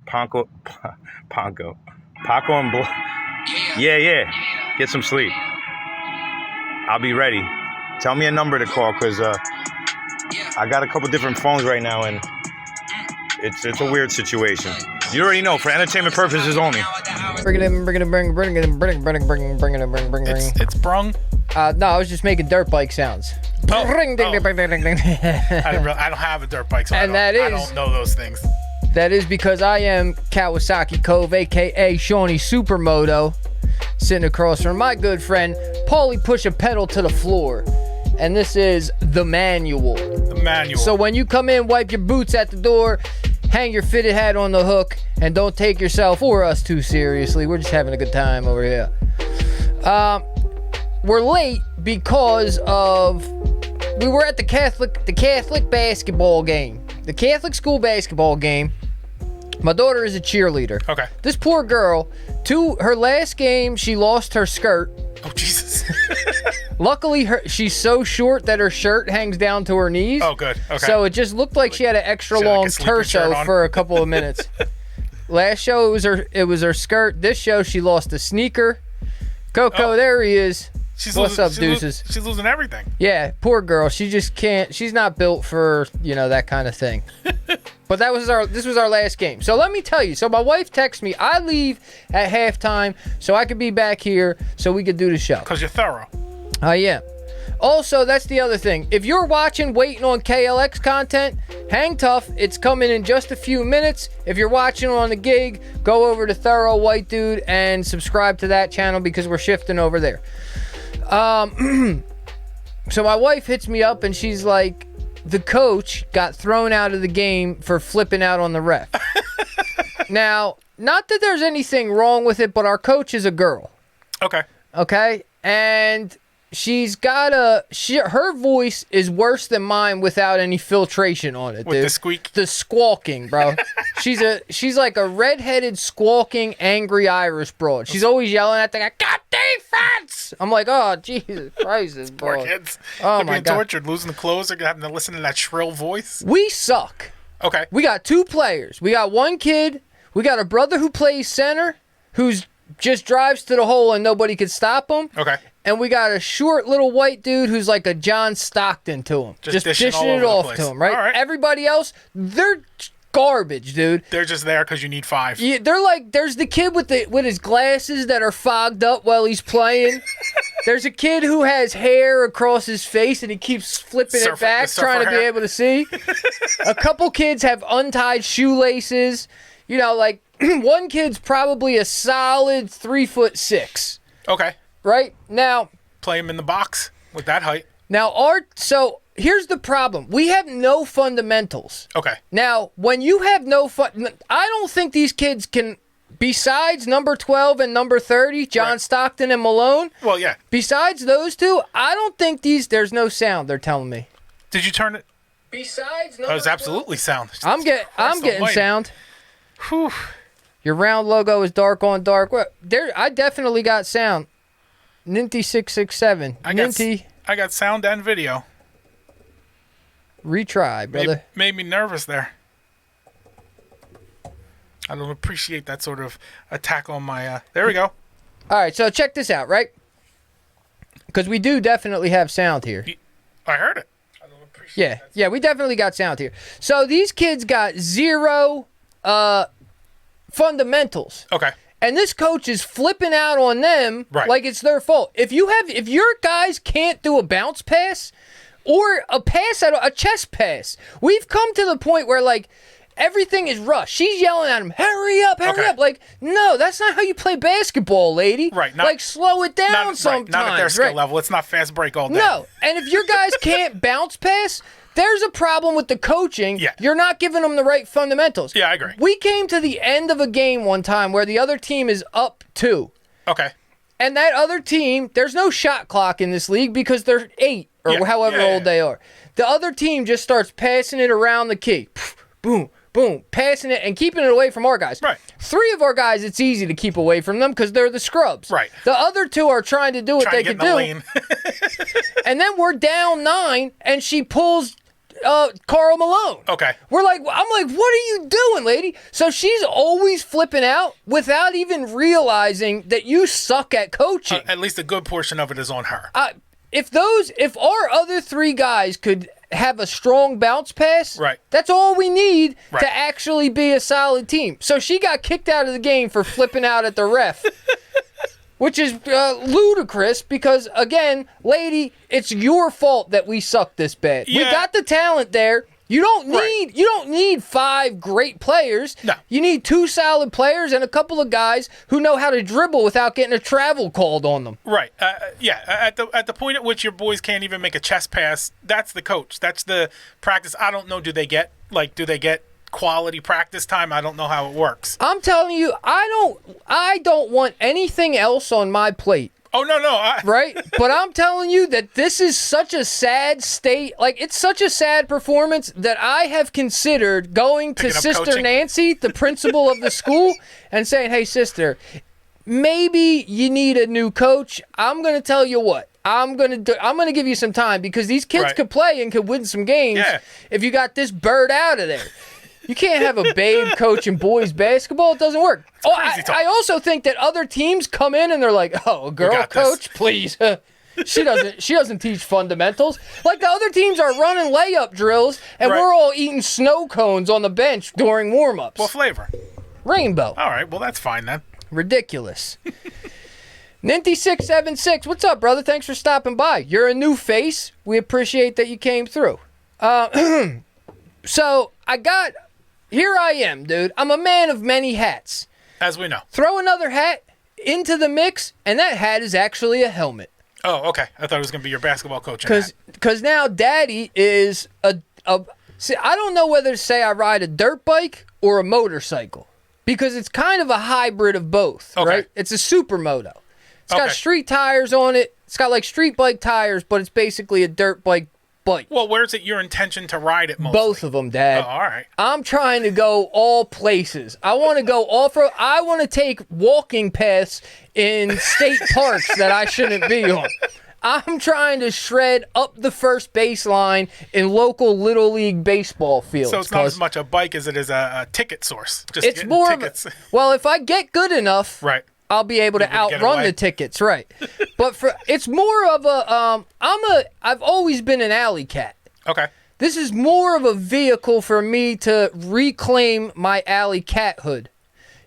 Paco and Bl- Yeah. Get some sleep. I'll be ready. Tell me a number to call, because I got a couple different phones right now, and it's a weird situation. You already know, for entertainment purposes only. Bring it in. It's brung. No, I was just making dirt bike sounds. Oh. Ring, ding, ding, ding, ding, ding, ding. I don't have a dirt bike, so I don't know those things. That is because I am Kawasaki Cov, a.k.a. Seany Supermoto, sitting across from my good friend, Paulie Push a Pedal to the Floor. And this is the manual. The manual. So when you come in, wipe your boots at the door, hang your fitted hat on the hook, and don't take yourself or us too seriously. We're just having a good time over here. We're late because we were at the Catholic basketball game. The Catholic school basketball game. My daughter is a cheerleader. Okay. This poor girl, her last game, she lost her skirt. Oh, Jesus. Luckily, she's so short that her shirt hangs down to her knees. Oh, good. Okay. So it just looked like she had an extra long torso for a couple of minutes. Last show, it was her skirt. This show, she lost a sneaker. Coco, there he is. What's up, deuces? She's losing everything. Yeah, poor girl. She just can't. She's not built for, that kind of thing. But this was our last game. So let me tell you. So my wife texts me. I leave at halftime so I could be back here so we could do the show. Because you're thorough. I am. Also, that's the other thing. If you're waiting on KLX content, hang tough. It's coming in just a few minutes. If you're watching on the gig, go over to Thoro White Dude and subscribe to that channel because we're shifting over there. So my wife hits me up and she's like, the coach got thrown out of the game for flipping out on the ref. Now, not that there's anything wrong with it, but our coach is a girl. Okay? And she's got her voice is worse than mine without any filtration on it, dude. With the squeak? The squawking, bro. She's like a redheaded, squawking, angry Irish broad. She's always yelling at the guy, "God defense!" I'm like, oh, Jesus Christ, this Poor broad. kids. Oh, They're my being God. tortured, losing the clothes. They're having to listen to that shrill voice. We suck. Okay. We got two players. We got one kid. We got a brother who plays center, who's just drives to the hole and nobody can stop him. Okay. And we got a short little white dude who's like a John Stockton to him. Just dishing it off to him, right? All right. Everybody else, they're garbage, dude. They're just there because you need 5. Yeah, they're like, there's the kid with his glasses that are fogged up while he's playing. There's a kid who has hair across his face and he keeps flipping it back, trying to be able to see. A couple kids have untied shoelaces. Like one kid's probably a solid 3'6". Okay. Right? Now, play him in the box with that height. Now, so here's the problem. We have no fundamentals. Okay. Now, when you have I don't think these kids can, besides number 12 and number 30, John Stockton and Malone. Well, yeah. Besides those two, I don't think there's no sound, they're telling me. Did you turn it? Besides number 12. There's absolutely sound. I'm getting sound. Whew. Your round logo is dark on dark. I definitely got sound. Ninty 667. I got sound and video. Retry, brother. Made me nervous there. I don't appreciate that sort of attack on my... There we go. All right, so check this out, right? Because we do definitely have sound here. I heard it. I don't appreciate Yeah, we definitely got sound here. So these kids got zero fundamentals. Okay. And this coach is flipping out on them like it's their fault. If your guys can't do a bounce pass or a chest pass, we've come to the point where like everything is rushed. She's yelling at him, hurry up. Like, no, that's not how you play basketball, lady. Right. Like, slow it down sometimes. Not at their skill level. It's not fast break all day. No. And if your guys can't bounce pass, there's a problem with the coaching. Yeah. You're not giving them the right fundamentals. Yeah, I agree. We came to the end of a game one time where the other team is up 2. Okay. And that other team, there's no shot clock in this league because they're 8 or however old they are. The other team just starts passing it around the key. Boom, boom, passing it and keeping it away from our guys. Right. 3 of our guys, it's easy to keep away from them because they're the scrubs. Right. The other 2 are trying to do what they can do. Lane. And then we're down 9, and she pulls Carl Malone. Okay. I'm like, what are you doing, lady? So she's always flipping out without even realizing that you suck at coaching. At least a good portion of it is on her. If our other three guys could have a strong bounce pass, right, that's all we need right. to actually be a solid team. So she got kicked out of the game for flipping out at the ref. Which is ludicrous because, again, lady, it's your fault that we suck this bad. Yeah. We got the talent there. You don't need 5 great players. No. You need 2 solid players and a couple of guys who know how to dribble without getting a travel called on them. Right. At the point at which your boys can't even make a chest pass, that's the coach. That's the practice. I don't know. Do they get quality practice time? I don't know how it works. I'm telling you, I don't want anything else on my plate. Oh, no. Right? But I'm telling you that this is such a sad state. Like, it's such a sad performance that I have considered going to Sister coaching. Nancy, the principal of the school, and saying, hey, sister, maybe you need a new coach. I'm going to tell you what. I'm gonna give you some time because these kids could play and could win some games if you got this bird out of there. You can't have a babe coaching boys basketball. It doesn't work. I also think that other teams come in and they're like, "Oh, a girl coach, please." She doesn't teach fundamentals. Like the other teams are running layup drills, and we're all eating snow cones on the bench during warm-ups. What flavor? Rainbow. All right, well that's fine then. Ridiculous. Ninty676, what's up, brother? Thanks for stopping by. You're a new face. We appreciate that you came through. So here I am, dude. I'm a man of many hats. As we know. Throw another hat into the mix, and that hat is actually a helmet. Oh, okay. I thought it was going to be your basketball coach. Because now Daddy is see, I don't know whether to say I ride a dirt bike or a motorcycle. Because it's kind of a hybrid of both, right? It's a supermoto. It's got street tires on it. It's got like street bike tires, but it's basically a dirt bike. Well, where's it your intention to ride it mostly? Both of them, Dad. Oh, all right. I'm trying to go all places. I want to go off-road. I want to take walking paths in state parks that I shouldn't be on. I'm trying to shred up the first baseline in local Little League baseball fields. So it's not as much a bike as it is a ticket source. Just it's more tickets. Well, if I get good enough, right, I'll be able to outrun the tickets, right? But it's more of I've always been an alley cat. Okay. This is more of a vehicle for me to reclaim my alley cathood.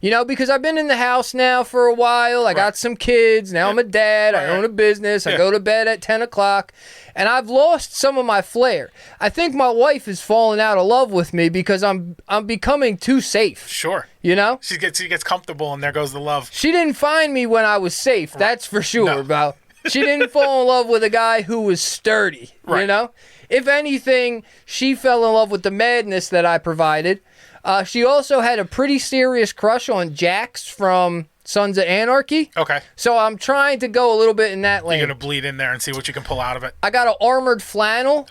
You know, because I've been in the house now for a while. I got some kids. Now I'm a dad. I own a business. I go to bed at 10 o'clock. And I've lost some of my flair. I think my wife is falling out of love with me because I'm becoming too safe. Sure. You know? She gets comfortable and there goes the love. She didn't find me when I was safe. That's for sure, bro. She didn't fall in love with a guy who was sturdy. You know? If anything, she fell in love with the madness that I provided. She also had a pretty serious crush on Jax from Sons of Anarchy. Okay. So I'm trying to go a little bit in that lane. You're going to bleed in there and see what you can pull out of it. I got an armored flannel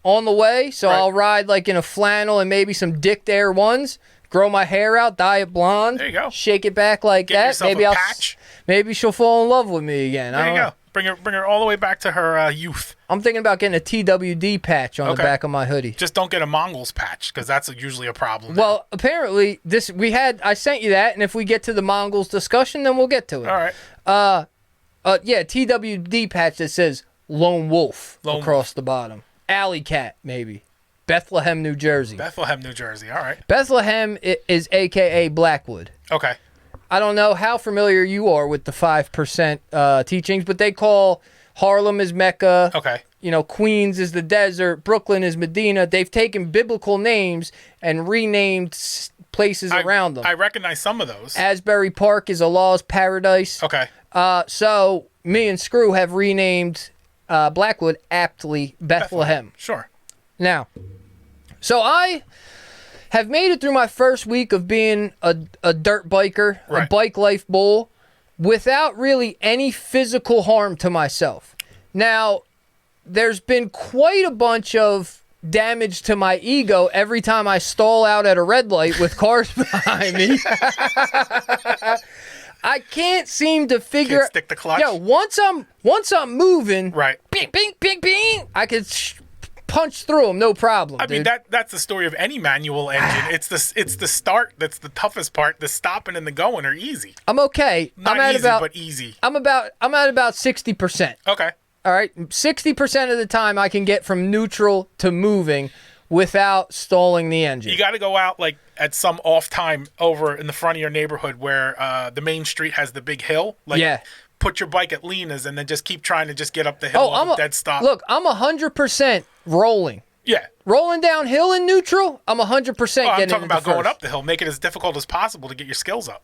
on the way, so I'll ride like in a flannel and maybe some Dicked Air ones, grow my hair out, dye it blonde. There you go. Shake it back like that. Maybe a patch. Maybe she'll fall in love with me again. There you go. Bring her all the way back to her youth. I'm thinking about getting a TWD patch on the back of my hoodie. Just don't get a Mongols patch because that's usually a problem. Well, apparently I sent you that, and if we get to the Mongols discussion, then we'll get to it. All right. TWD patch that says Lone Wolf across the bottom. Alley Cat, maybe. Bethlehem, New Jersey. Bethlehem, New Jersey. All right. Bethlehem is AKA Blackwood. Okay. I don't know how familiar you are with the 5% teachings, but they call Harlem is Mecca. Okay. You know, Queens is the desert. Brooklyn is Medina. They've taken biblical names and renamed places around them. I recognize some of those. Asbury Park is Allah's paradise. Okay. So me and Screw have renamed Blackwood aptly Bethlehem. Sure. Now, so I have made it through my first week of being a dirt biker, a BikeLife bull, without really any physical harm to myself. Now, there's been quite a bunch of damage to my ego every time I stall out at a red light with cars behind me. I can't seem to figure. Can't stick the clutch. Yeah, once I'm moving, right? Bing, bing, bing, bing. I could punch through them, no problem. I mean, that's the story of any manual engine. It's the start that's the toughest part. The stopping and the going are easy. I'm okay. Not I'm at easy, about but easy. I'm at about 60%. Okay. All right, 60% of the time I can get from neutral to moving without stalling the engine. You got to go out like at some off time over in the front of your neighborhood where the main street has the big hill. Like, Yeah. Put your bike at Lena's and then just keep trying to just get up the hill on a dead stop. Look, I'm 100% rolling. Yeah. Rolling downhill in neutral, I'm 100% Oh, I'm getting talking about going first. up the hill. Make it as difficult as possible to get your skills up.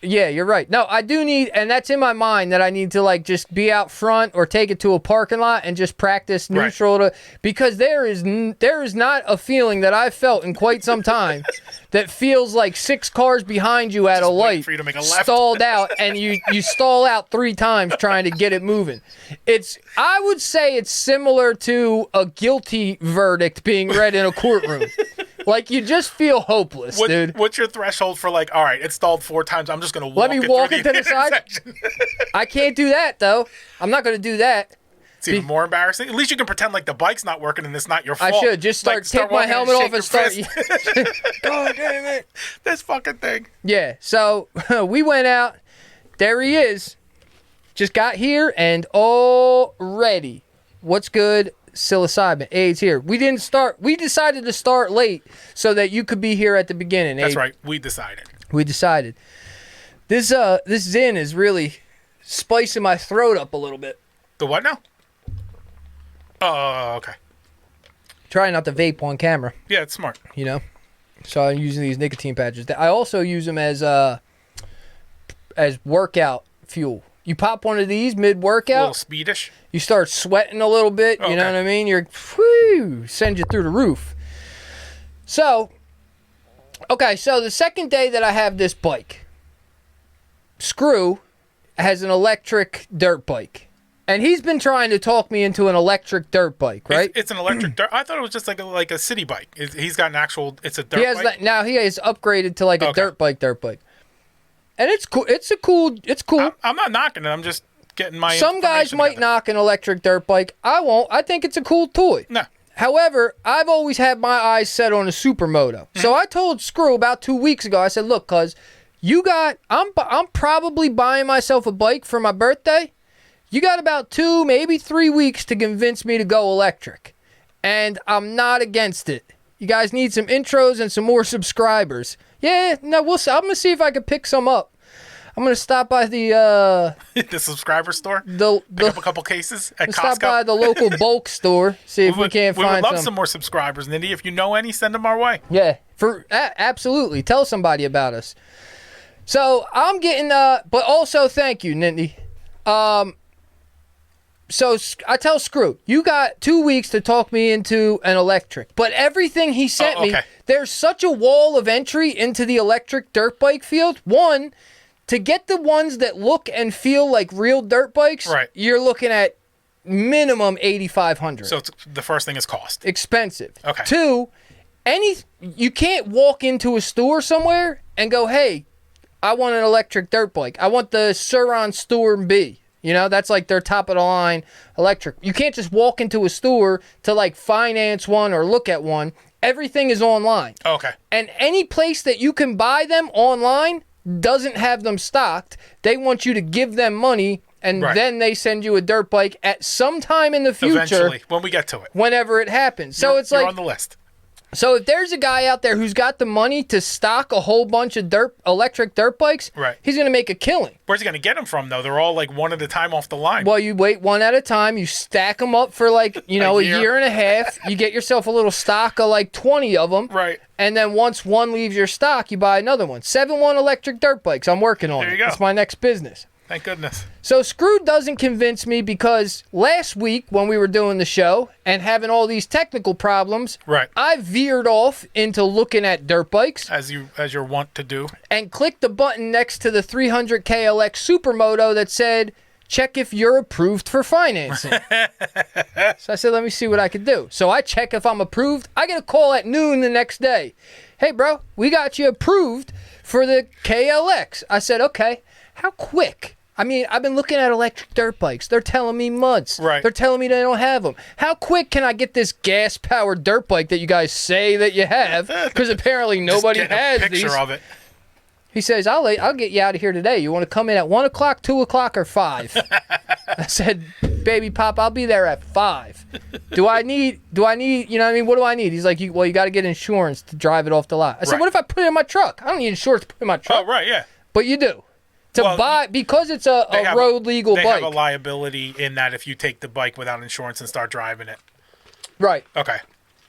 Yeah, you're right. No, I do need, and that's in my mind that I need to like just be out front or take it to a parking lot and just practice neutral because there is not a feeling that I've felt in quite some time that feels like 6 cars behind you at Just a light for you to make a left. stalled out and you stall out 3 times trying to get it moving. I would say it's similar to a guilty verdict being read in a courtroom. Like, you just feel hopeless, dude. What's your threshold for like, all right, it stalled 4 times. I'm just going to walk Let me walk it to the side. intersection. I can't do that, though. I'm not going to do that. It's even more embarrassing. At least you can pretend like the bike's not working and it's not your fault. I should just take my walking helmet off shake and start. your fist. God damn it. This fucking thing. Yeah, so we went out. There he is. Just got here and already. What's good? Psilocybin. Aid's here. We decided to start late so that you could be here at the beginning. That's Aid. right. We decided. This Zin is really spicing my throat up a little bit. The what now? Oh, okay. Try not to vape on camera, Yeah, it's smart. you know? So I'm using these nicotine patches. I also use them as workout fuel. You pop one of these A little mid-workout, speedish. you start sweating a little bit, you know Okay. what I mean? Send you through the roof. So the second day that I have this bike, Screw has an electric dirt bike. And he's been trying to talk me into an electric dirt bike, right? It's an electric dirt. I thought it was just like a city bike. He's got an actual. It's a dirt bike. Now he has upgraded to like a Okay. dirt bike. And it's cool. It's cool. I'm not knocking it. I'm just getting my. Some guys information might together. knock an electric dirt bike. I won't. I think it's a cool toy. No. However, I've always had my eyes set on a Supermoto. So I told Screw about 2 weeks ago. I said, "Look, cuz I'm probably buying myself a bike for my birthday. You got about 2, maybe 3 weeks to convince me to go electric. And I'm not against it. You guys need some intros and some more subscribers. Yeah, no, we'll see. I'm going to see if I can pick some up. I'm going to stop by The subscriber store. Pick up a couple cases at Costco. stop by the local bulk store, see if we can't We find would love some more subscribers, Nindy. If you know any, send them our way. Yeah, absolutely. Tell somebody about us. So I'm getting, but also thank you, Nindy. So I tell Screw, you got 2 weeks to talk me into an electric. But everything he sent me, there's such a wall of entry into the electric dirt bike field. One, to get the ones that look and feel like real dirt bikes, Right. You're looking at minimum $8,500. So the first thing is cost. Expensive. Okay. 2, you can't walk into a store somewhere and go, hey, I want an electric dirt bike. I want the Suron Storm B. You know, that's like their top of the line electric. You can't just walk into a store to like finance one or look at one. Everything is online. Okay. And any place that you can buy them online doesn't have them stocked. They want you to give them money and then they send you a dirt bike at some time in the future. Eventually, when we get to it. Whenever it happens. So You're on the list. So if there's a guy out there who's got the money to stock a whole bunch of electric dirt bikes, he's going to make a killing. Where's he going to get them from, though? They're all like one at a time off the line. Well, you wait one at a time. You stack them up for like, a year and a half. You get yourself a little stock of like 20 of them. Right. And then once one leaves your stock, you buy another one. 7-1 electric dirt bikes. I'm working on it. There you go. That's my next business. Thank goodness. So Screw doesn't convince me because last week when we were doing the show and having all these technical problems, I veered off into looking at dirt bikes. As you're wont to do. And clicked the button next to the 300 KLX Supermoto that said, check if you're approved for financing. So I said, let me see what I could do. So I check if I'm approved. I get a call at noon the next day. Hey, bro, we got you approved for the KLX. I said, okay, how quick? I mean, I've been looking at electric dirt bikes. They're telling me months. Right. They're telling me they don't have them. How quick can I get this gas-powered dirt bike that you guys say that you have? Because apparently nobody Just get has a picture these. of it. He says, I'll get you out of here today. You want to come in at 1 o'clock, 2 o'clock, or 5? I said, baby pop, I'll be there at 5. Do I need, you know what I mean? What do I need? He's like, you got to get insurance to drive it off the lot. I said, Right. what if I put it in my truck? I don't need insurance to put it in my truck. Oh, right, yeah. But you do. Because it's a road legal they bike. have a liability in that if you take the bike without insurance and start driving it. Right. Okay.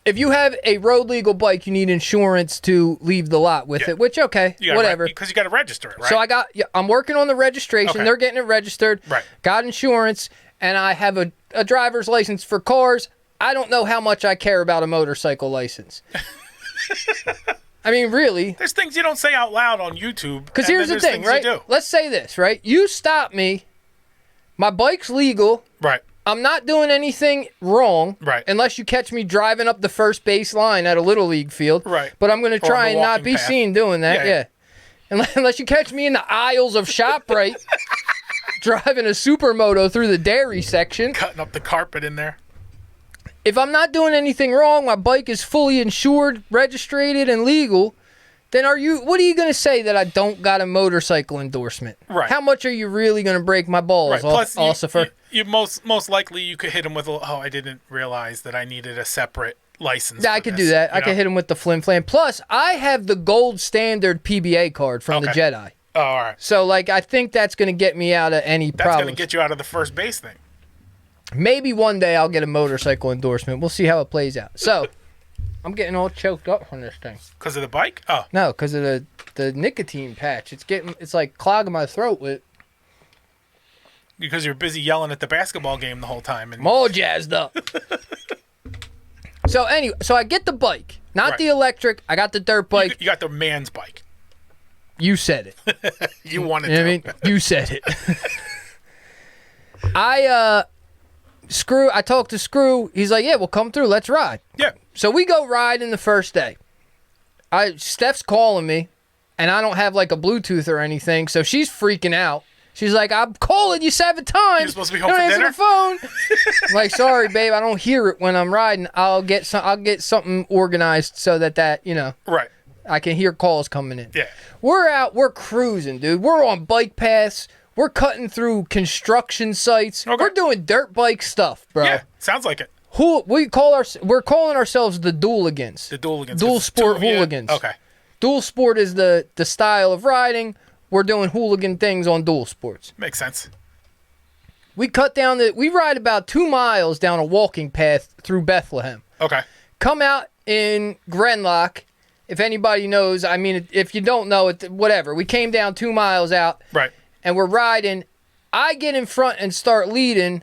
If you have a road legal bike, you need insurance to leave the lot with it, which, okay, whatever. Because you got to register it, right? So I'm working on the registration. Okay. They're getting it registered. Right. Got insurance, and I have a driver's license for cars. I don't know how much I care about a motorcycle license. I mean, really. There's things you don't say out loud on YouTube. Because here's the thing, right? Do. Let's say this, right? You stop me. My bike's legal. Right. I'm not doing anything wrong. Right. Unless you catch me driving up the first base line at a Little League field. Right. But I'm going to try on the and not walking be path. seen doing that. Yeah. Unless you catch me in the aisles of ShopRite driving a Supermoto through the dairy section. Cutting up the carpet in there. If I'm not doing anything wrong, my bike is fully insured, registered, and legal, then what are you going to say that I don't got a motorcycle endorsement? Right. How much are you really going to break my balls, Right. Plus, Ossifer? you most likely you could hit him with I didn't realize that I needed a separate license. Yeah, I for could this, do that. you I know? could hit him with the flim flam. Plus, I have the gold standard PBA card from the Okay. Jedi. Oh, all right. So, I think that's going to get me out of any That's problems. going to get you out of the first base thing. Maybe one day I'll get a motorcycle endorsement. We'll see how it plays out. So, I'm getting all choked up from this thing. Because of the bike? Oh. No, because of the nicotine patch. It's like clogging my throat with. Because you're busy yelling at the basketball game the whole time. And I'm all jazzed up. So anyway, I get the bike, not Right. the electric. I got the dirt bike. You got the man's bike. You said it. You wanted You know to. what I mean? You said it. I talked to Screw. He's like, yeah, we'll come through. Let's ride. Yeah. So we go riding the first day. Steph's calling me, and I don't have a Bluetooth or anything, so she's freaking out. She's like, I'm calling you 7 times. You're supposed to be home You for don't answer dinner? the phone. I'm like, sorry, babe, I don't hear it when I'm riding. I'll get something organized so that Right. I can hear calls coming in. Yeah. We're out. We're cruising, dude. We're on bike paths. We're cutting through construction sites. Okay. We're doing dirt bike stuff, bro. Yeah. Sounds like it. We're calling ourselves the Dooligans. The Dooligans. Dual 'Cause sport two of you- hooligans. Okay. Dual sport is the style of riding. We're doing hooligan things on dual sports. Makes sense. We ride about 2 miles down a walking path through Bethlehem. Okay. Come out in Grenlock. If anybody knows, I mean, if you don't know it, whatever. We came down 2 miles out. Right. And we're riding. I get in front and start leading,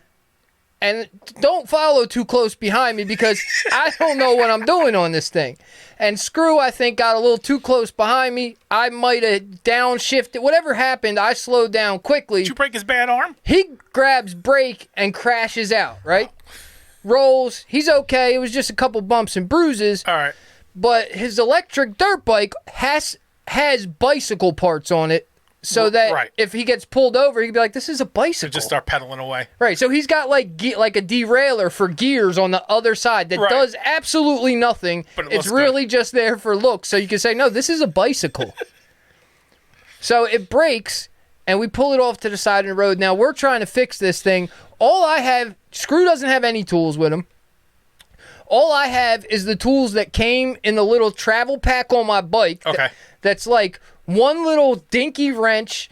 and don't follow too close behind me because I don't know what I'm doing on this thing. And Screw, I think, got a little too close behind me. I might have downshifted. Whatever happened, I slowed down quickly. Did you break his bad arm? He grabs brake and crashes out, right? Rolls. He's okay. It was just a couple bumps and bruises. All right. But his electric dirt bike has bicycle parts on it. So that Right. if he gets pulled over, he could be like, this is a So bicycle. just start pedaling away. Right. So he's got like a derailleur for gears on the other side that Right. does absolutely nothing. But it It's looks really just there for looks. So you can say, no, this is a bicycle. So it breaks, and we pull it off to the side of the road. Now we're trying to fix this thing. Screw doesn't have any tools with him. All I have is the tools that came in the little travel pack on my bike. Okay. That's like one little dinky wrench,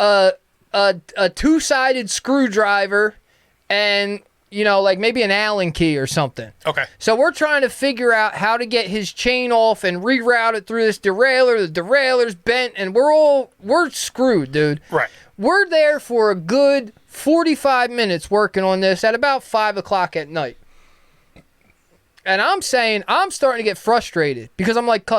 a 2-sided screwdriver, and like maybe an Allen key or something. Okay. So we're trying to figure out how to get his chain off and reroute it through this derailleur. The derailleur's bent, and we're screwed, dude. Right. We're there for a good 45 minutes working on this at about 5 o'clock at night. And I'm starting to get frustrated because I'm like,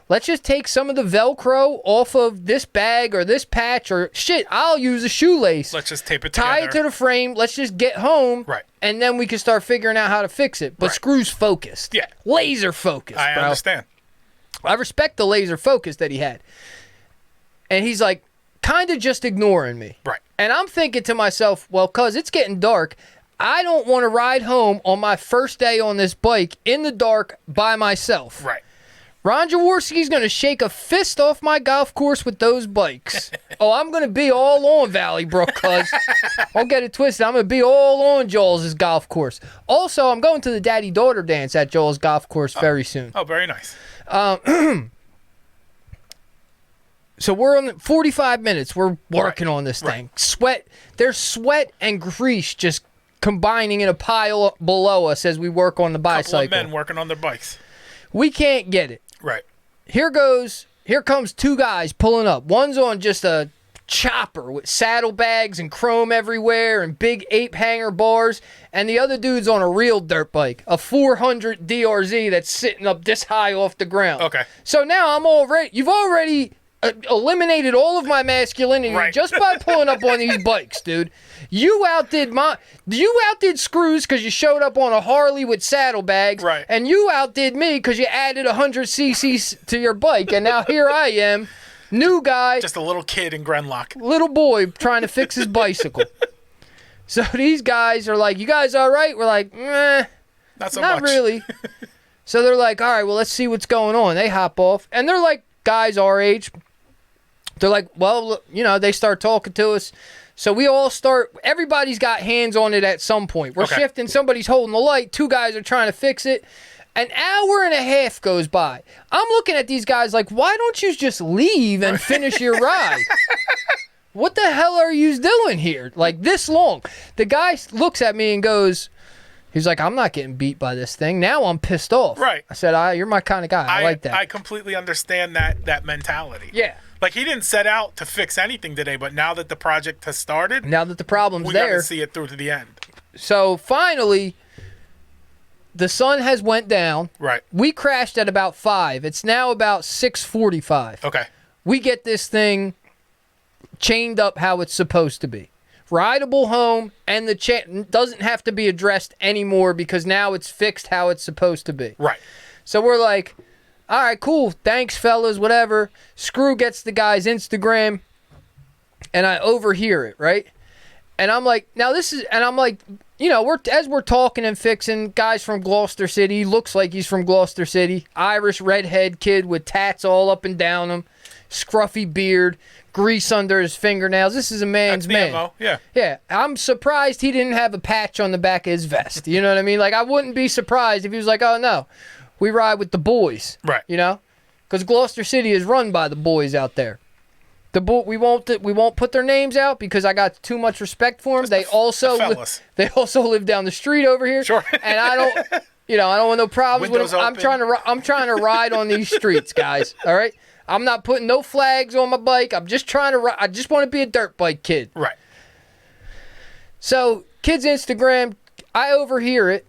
let's just take some of the Velcro off of this bag or this patch or shit. I'll use a shoelace. Let's just tape it Tie together. it to the frame. Let's just get home. Right. And then we can start figuring out how to fix it. But Right. Screw's focused. Yeah. Laser focused, I bro. understand. I respect the laser focus that he had. And he's like, kind of just ignoring me. Right. And I'm thinking to myself, well, cuz it's getting dark. I don't want to ride home on my first day on this bike in the dark by myself. Right. Ron Jaworski's going to shake a fist off my golf course with those bikes. Oh, I'm going to be all on Valley Brook, cuz. Don't get it twisted. I'm going to be all on Joel's golf course. Also, I'm going to the daddy-daughter dance at Joel's golf course very soon. Oh, very nice. So we're on 45 minutes. We're working on this thing. Sweat. There's sweat and grease just combining in a pile below us as we work on the bicycle. Couple of men working on their bikes. We can't get it. Right. Here comes two guys pulling up. One's on just a chopper with saddlebags and chrome everywhere and big ape hanger bars, and the other dude's on a real dirt bike, a 400 DRZ that's sitting up this high off the ground. Okay. So now you've already eliminated all of my masculinity just by pulling up on these bikes, dude. You outdid Screws because you showed up on a Harley with saddlebags, right? And you outdid me because you added 100 cc's to your bike, and now here I am, new guy, just a little kid in Grenlock, little boy trying to fix his bicycle. So these guys are like, "You guys all right?" We're like, "Nah, not so not much. really." So they're like, "All right, well, let's see what's going on." They hop off, and they're like guys our age. They're like, well, they start talking to us. So we all everybody's got hands on it at some point. We're shifting, somebody's holding the light, two guys are trying to fix it. An hour and a half goes by. I'm looking at these guys like, why don't you just leave and finish your ride? What the hell are you doing here? Like this long. The guy looks at me and goes, he's like, I'm not getting beat by this thing. Now I'm pissed off. Right. I said, you're my kind of guy. I like that. I completely understand that mentality. Yeah. Like, he didn't set out to fix anything today, but now that the project has started, now that the problem's we there, got to see it through to the end. So finally, the sun has went down. Right. We crashed at about 5. It's now about 6:45. Okay. We get this thing chained up how it's supposed to be. Rideable home, and the chain doesn't have to be addressed anymore because now it's fixed how it's supposed to be. Right. So we're like, all right, cool. Thanks, fellas, whatever. Screw gets the guy's Instagram, and I overhear it, right? And I'm like, we're talking and fixing, guys from Gloucester City. He looks like he's from Gloucester City. Irish redhead kid with tats all up and down him, scruffy beard, grease under his fingernails. This is a man's man. Ammo. Yeah. Yeah. I'm surprised he didn't have a patch on the back of his vest. You know what I mean? Like, I wouldn't be surprised if he was like, oh, no. We ride with the boys, right? Because Gloucester City is run by the boys out there. We won't put their names out because I got too much respect for them. They also live down the street over here. Sure. And I don't want no problems with them. I'm trying to ride on these streets, guys. All right. I'm not putting no flags on my bike. I'm just trying to. I just want to be a dirt bike kid. Right. So, kid's Instagram. I overhear it.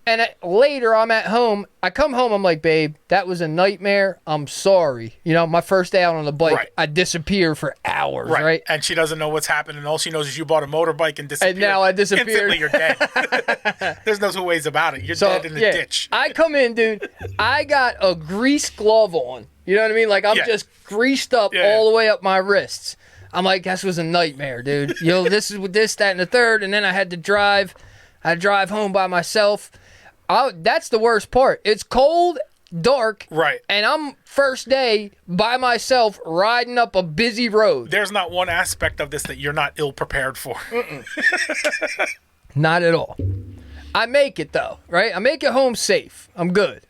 And later, I'm at home. I come home. I'm like, babe, that was a nightmare. I'm sorry. My first day out on the bike, right. I disappear for hours, right? And she doesn't know what's happening. All she knows is you bought a motorbike and disappeared. And now I disappeared. Instantly, you're dead. There's no two ways about it. You're dead in the ditch. I come in, dude. I got a grease glove on. You know what I mean? Like, I'm just greased up all the way up my wrists. I'm like, this was a nightmare, dude. This is with this, that, and the third. And then I had to drive. Home by myself. That's the worst part. It's cold, dark, right? And I'm first day by myself riding up a busy road. There's not one aspect of this that you're not ill prepared for. Not at all. I make it though, right? I make it home safe. I'm good.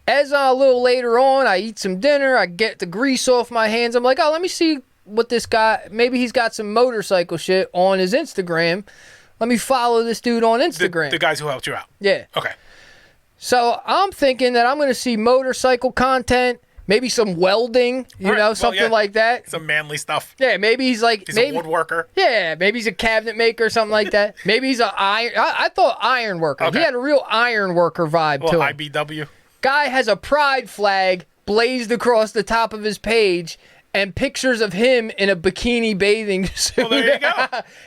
As a little later on, I eat some dinner. I get the grease off my hands. I'm like, oh, let me see what this guy. Maybe he's got some motorcycle shit on his Instagram. Let me follow this dude on Instagram. The guys who helped you out. Yeah. Okay. So I'm thinking that I'm going to see motorcycle content, maybe some welding, something like that. Some manly stuff. Yeah, maybe he's like... He's a woodworker. Yeah, maybe he's a cabinet maker or something like that. Maybe he's I thought iron worker. Okay. He had a real iron worker vibe to him. IBW. Guy has a pride flag blazed across the top of his page and pictures of him in a bikini bathing suit. Well, there you go.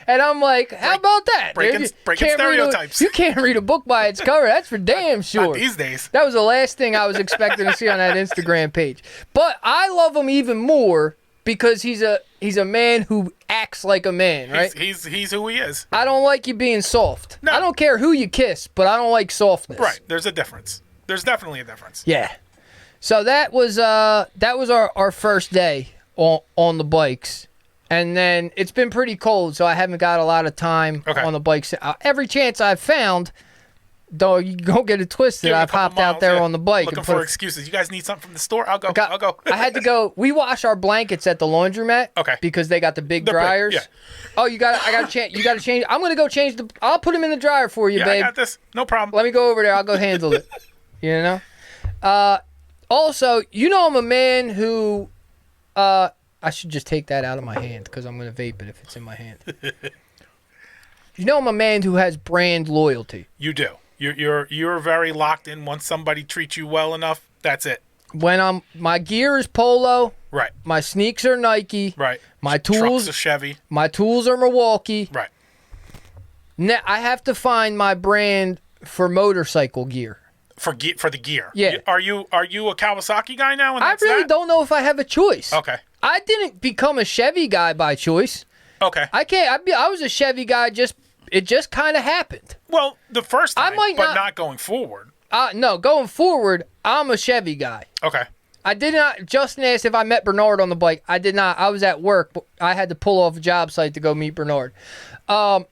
And I'm like, how about that? Breaking stereotypes. You can't read a book by its cover. That's for damn sure. Not these days. That was the last thing I was expecting to see on that Instagram page. But I love him even more because he's a man who acts like a man, right? He's who he is. I don't like you being soft. No. I don't care who you kiss, but I don't like softness. Right. There's a difference. There's definitely a difference. Yeah. So that was our first day on the bikes. And then it's been pretty cold, so I haven't got a lot of time on the bikes. Every chance I've found, though, you don't get it twisted, I've hopped out there on the bike. Looking for excuses. You guys need something from the store? I'll go. I'll go. I had to go. We wash our blankets at the laundromat. Okay. Because they got the big dryers. Yeah. Oh, I got to change. You got to change. I'm gonna go change I'll put them in the dryer for you, babe. I got this. No problem. Let me go over there. I'll go handle it. You know. Also, I'm a man who. I should just take that out of my hand because I'm going to vape it if it's in my hand. I'm a man who has brand loyalty. You do. You're very locked in. Once somebody treats you well enough, that's it. When my gear is Polo. Right. My sneaks are Nike. Right. My tools Trucks are Chevy. My tools are Milwaukee. Right. Now I have to find my brand for motorcycle gear. For the gear. Yeah. Are you a Kawasaki guy now? And I really don't know if I have a choice. Okay. I didn't become a Chevy guy by choice. Okay. I was a Chevy guy. It just kind of happened. Well, the first time, but not going forward. No, going forward, I'm a Chevy guy. Okay. I did not. Justin asked if I met Bernard on the bike. I did not. I was at work. But I had to pull off a job site to go meet Bernard. I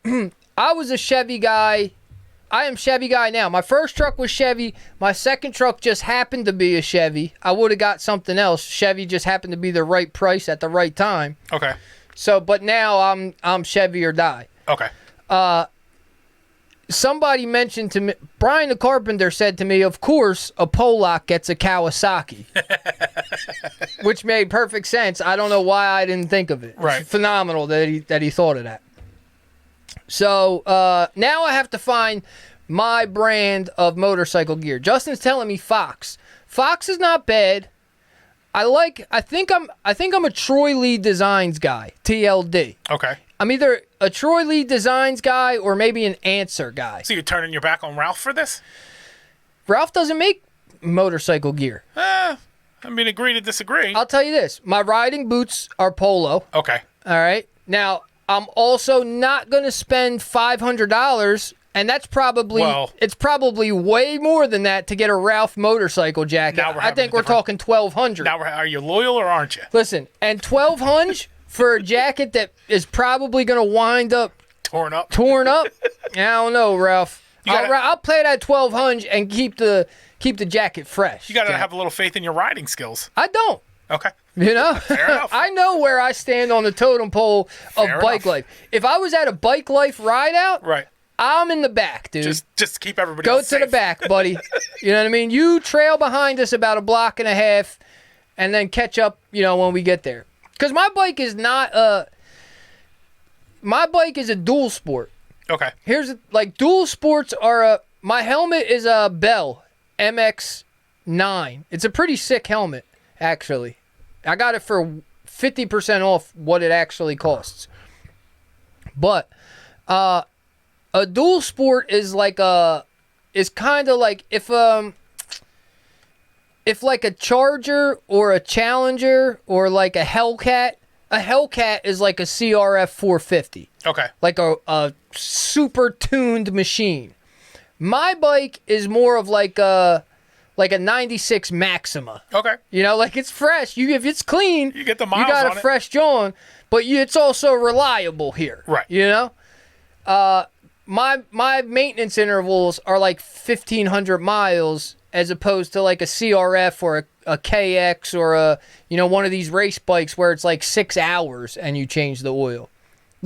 was a Chevy guy. I am Chevy guy now. My first truck was Chevy. My second truck just happened to be a Chevy. I would have got something else. Chevy just happened to be the right price at the right time. Okay. So, but now I'm Chevy or die. Okay. Somebody mentioned to me, Brian the Carpenter said to me, of course, a Polak gets a Kawasaki. Which made perfect sense. I don't know why I didn't think of it. Right. It's phenomenal that he thought of that. So now I have to find my brand of motorcycle gear. Justin's telling me Fox. Fox is not bad. I think I'm a Troy Lee Designs guy. TLD. Okay. I'm either a Troy Lee Designs guy or maybe an Answer guy. So you're turning your back on Ralph for this? Ralph doesn't make motorcycle gear. Agree to disagree. I'll tell you this. My riding boots are Polo. Okay. All right. Now, I'm also not going to spend $500, and that's probably it's probably way more than that to get a Ralph motorcycle jacket. I think we're talking $1,200. Now, are you loyal or aren't you? Listen, and $1,200 for a jacket that is probably going to wind up torn up. I don't know, Ralph. I'll play that $1,200 and keep the jacket fresh. You got to have a little faith in your riding skills. I don't. Okay. Fair enough. I know where I stand on the totem pole of BikeLife. If I was at a BikeLife ride out, right, I'm in the back, dude. Just keep everybody Go else to the back, buddy. You know what I mean? You trail behind us about a block and a half and then catch up, when we get there. Because my bike is not my bike is a dual sport. Okay. Dual sports are my helmet is a Bell MX-9. It's a pretty sick helmet, actually. I got it for 50% off what it actually costs. But a dual sport is kind of like if like a Charger or a Challenger or like a Hellcat. A Hellcat is like a CRF 450. Okay. Like a super tuned machine. My bike is more of like a 96 Maxima. Okay. It's fresh. If it's clean, you get the miles you got on a fresh John, but it's also reliable here. Right. My maintenance intervals are like 1,500 miles as opposed to like a CRF or a KX or a one of these race bikes where it's like 6 hours and you change the oil.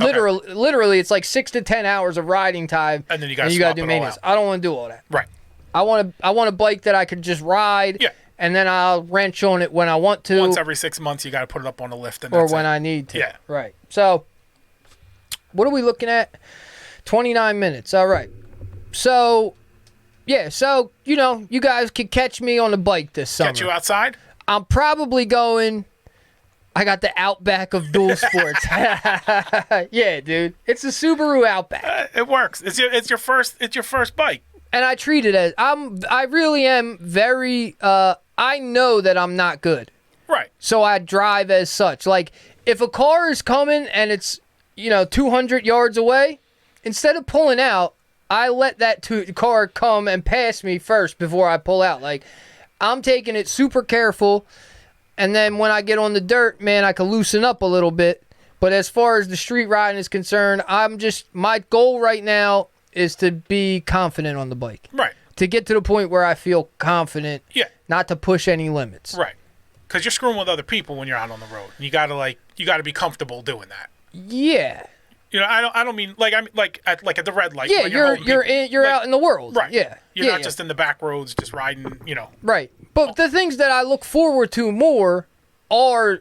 Okay. Literally, it's like 6 to 10 hours of riding time, and then you got to do maintenance. I don't want to do all that. Right. I want a bike that I could just ride. Yeah. And then I'll wrench on it when I want to. Once every 6 months, you got to put it up on a lift, or when I need to. Yeah. Right. So, what are we looking at? 29 minutes. All right. So, yeah. So, you guys could catch me on the bike this summer. Catch you outside? I'm probably going. I got the Outback of dual sports. Yeah, dude. It's a Subaru Outback. It works. It's your first bike. And I treat it as I really am very I know that I'm not good. Right. So I drive as such. Like, if a car is coming and it's, 200 yards away, instead of pulling out, I let that car come and pass me first before I pull out. Like, I'm taking it super careful, and then when I get on the dirt, man, I can loosen up a little bit. But as far as the street riding is concerned, my goal right now is to be confident on the bike. Right. To get to the point where I feel confident. Yeah. Not to push any limits. Right. Because you're screwing with other people when you're out on the road. You gotta be comfortable doing that. Yeah. I don't mean like at the red light. Yeah, when you're out in the world. Right. Yeah. You're not just in the back roads just riding. Right. But the things that I look forward to more are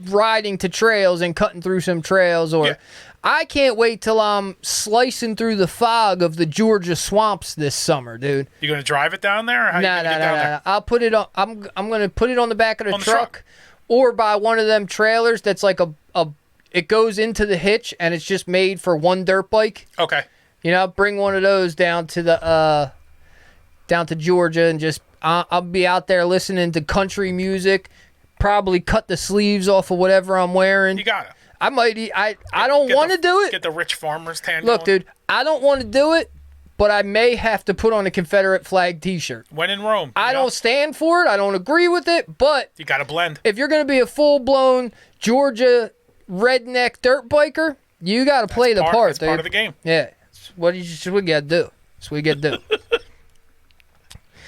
riding to trails and cutting through some trails, or I can't wait till I'm slicing through the fog of the Georgia swamps this summer, dude. You gonna drive it down there? Or how No. I'll put it on. I'm gonna put it on the back of the truck, or by one of them trailers that's like it goes into the hitch and it's just made for one dirt bike. Okay. Bring one of those down to Georgia and just I'll be out there listening to country music. Probably cut the sleeves off of whatever I'm wearing. You got it. I might. I don't want to do it. Get the rich farmer's tan. Look, going. dude, I don't want to do it, but I may have to put on a Confederate flag T-shirt. When in Rome. I don't stand for it. I don't agree with it, but you got to blend. If you're going to be a full-blown Georgia redneck dirt biker, you got to play the part, That's dude. part of the game. Yeah, that's what we got to do. That's what we got to do.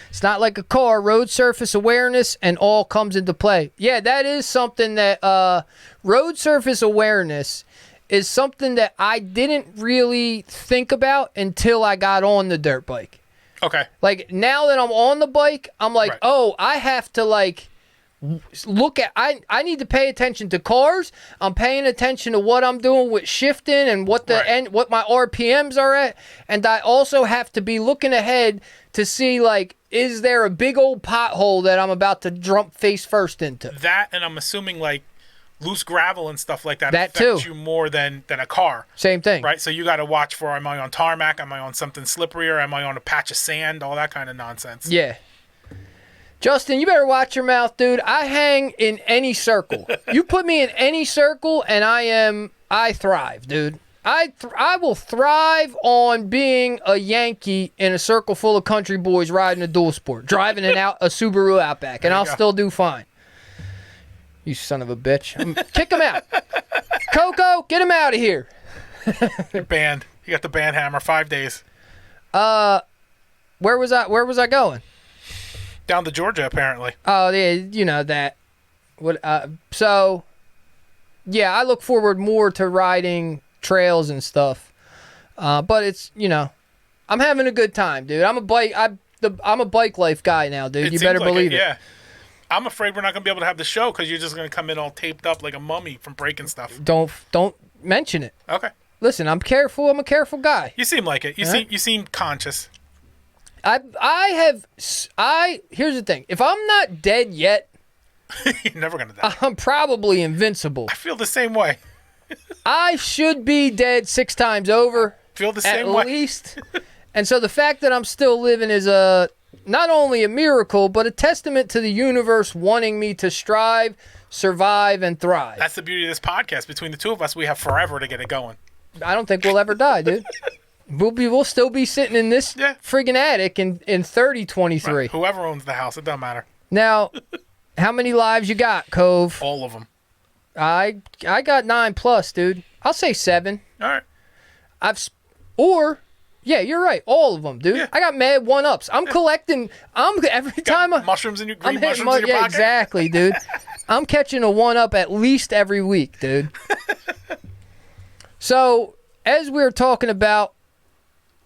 It's not like a car. Road surface awareness and all comes into play. Yeah, that is something that road surface awareness is something that I didn't really think about until I got on the dirt bike. Okay. Like, now that I'm on the bike, I'm like, Right. oh, I have to, like, look at, I need to pay attention to cars. I'm paying attention to what I'm doing with shifting and what what my RPMs are at. And I also have to be looking ahead to see, like, is there a big old pothole that I'm about to jump face first into? That, and I'm assuming, like, loose gravel and stuff like that That affects too. you more than a car. Same thing. Right? So you got to watch for, am I on tarmac? Am I on something slipperier? Am I on a patch of sand? All that kind of nonsense. Yeah. Justin, you better watch your mouth, dude. I hang in any circle. You put me in any circle, and I thrive, dude. I will thrive on being a Yankee in a circle full of country boys riding a dual sport, driving a Subaru Outback, and I'll still do fine. You son of a bitch. Kick him out. Coco, get him out of here. You're banned. You got the ban hammer, 5 days. Where was I going? Down to Georgia, apparently. Oh, yeah, you know that. So, yeah, I look forward more to riding trails and stuff. But it's, I'm having a good time, dude. I'm a BikeLife guy now, dude. You better believe it. Yeah. I'm afraid we're not going to be able to have the show because you're just going to come in all taped up like a mummy from breaking stuff. Don't mention it. Okay. Listen, I'm careful. I'm a careful guy. You seem like it. You seem conscious. Here's the thing. If I'm not dead yet, You're never going to die. I'm probably invincible. I feel the same way. I should be dead 6 times over. Feel the same way. At least. And so the fact that I'm still living is not only a miracle, but a testament to the universe wanting me to strive, survive, and thrive. That's the beauty of this podcast. Between the two of us, we have forever to get it going. I don't think we'll ever die, dude. We'll still be sitting in this friggin' attic in 3023. Right. Whoever owns the house, it doesn't matter. Now, how many lives you got, Cove? All of them. I got 9+, dude. I'll say 7. All right. Yeah, you're right. All of them, dude. Yeah. I got mad 1-ups. I'm collecting. Mushrooms in your green mushrooms in your pocket. Exactly, dude. I'm catching a 1-up at least every week, dude. So, as we're talking about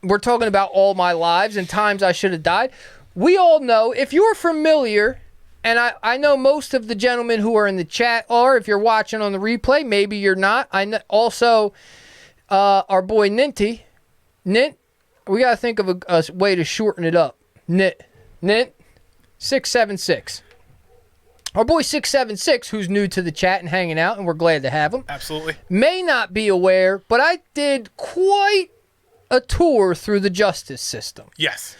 all my lives and times I should have died. We all know, if you're familiar, and I know most of the gentlemen who are in the chat are, if you're watching on the replay, maybe you're not. I know, also, our boy Ninty. Nint, we got to think of a way to shorten it up. Nint, 676. Our boy 676, who's new to the chat and hanging out, and we're glad to have him. Absolutely. May not be aware, but I did quite a tour through the justice system. Yes.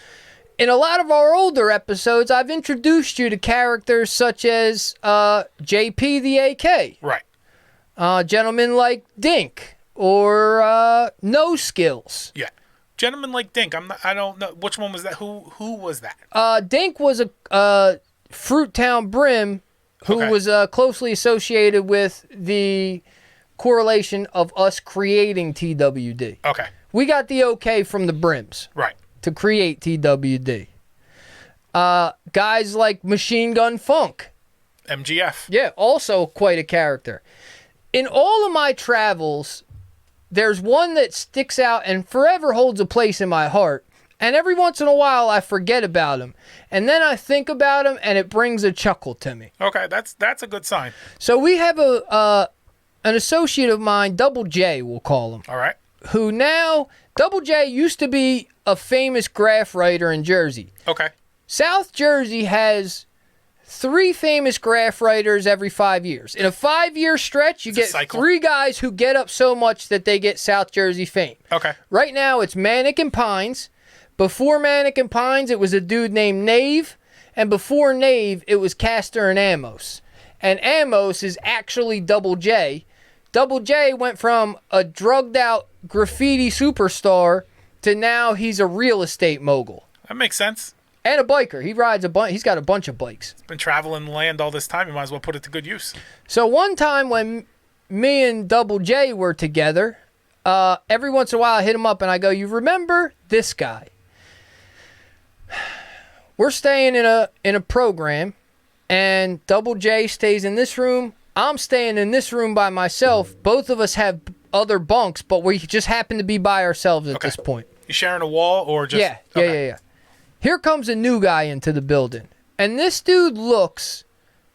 in a lot of our older episodes, I've introduced you to characters such as JP the AK. Right. Gentlemen like Dink or No Skills. Yeah. Gentlemen like Dink. I don't know which one was that. Who was that? Dink was a Fruittown Brim who was closely associated with the correlation of us creating TWD. Okay. We got the okay from the Brims. Right. To create TWD. Guys like Machine Gun Funk. MGF. Yeah, also quite a character. In all of my travels, there's one that sticks out and forever holds a place in my heart. And every once in a while, I forget about him. And then I think about him, and it brings a chuckle to me. Okay, that's a good sign. So we have an associate of mine, Double J, we'll call him. All right. Who now, Double J used to be a famous graph writer in Jersey. Okay. South Jersey has 3 famous graph writers every 5 years. In a 5-year stretch, you get 3 guys who get up so much that they get South Jersey fame. Okay. Right now, it's Manic and Pines. Before Manic and Pines, it was a dude named Nave. And before Nave, it was Castor and Amos. And Amos is actually Double J. Double J went from a drugged-out graffiti superstar to now he's a real estate mogul. That makes sense. And a biker. He rides he's got a bunch of bikes. Been traveling the land all this time. You might as well put it to good use. So one time when me and Double J were together, every once in a while I hit him up and I go, you remember this guy? We're staying in a program, and Double J stays in this room. I'm staying in this room by myself. Both of us have other bunks, but we just happen to be by ourselves at this point. You sharing a wall or just... Yeah. Here comes a new guy into the building. And this dude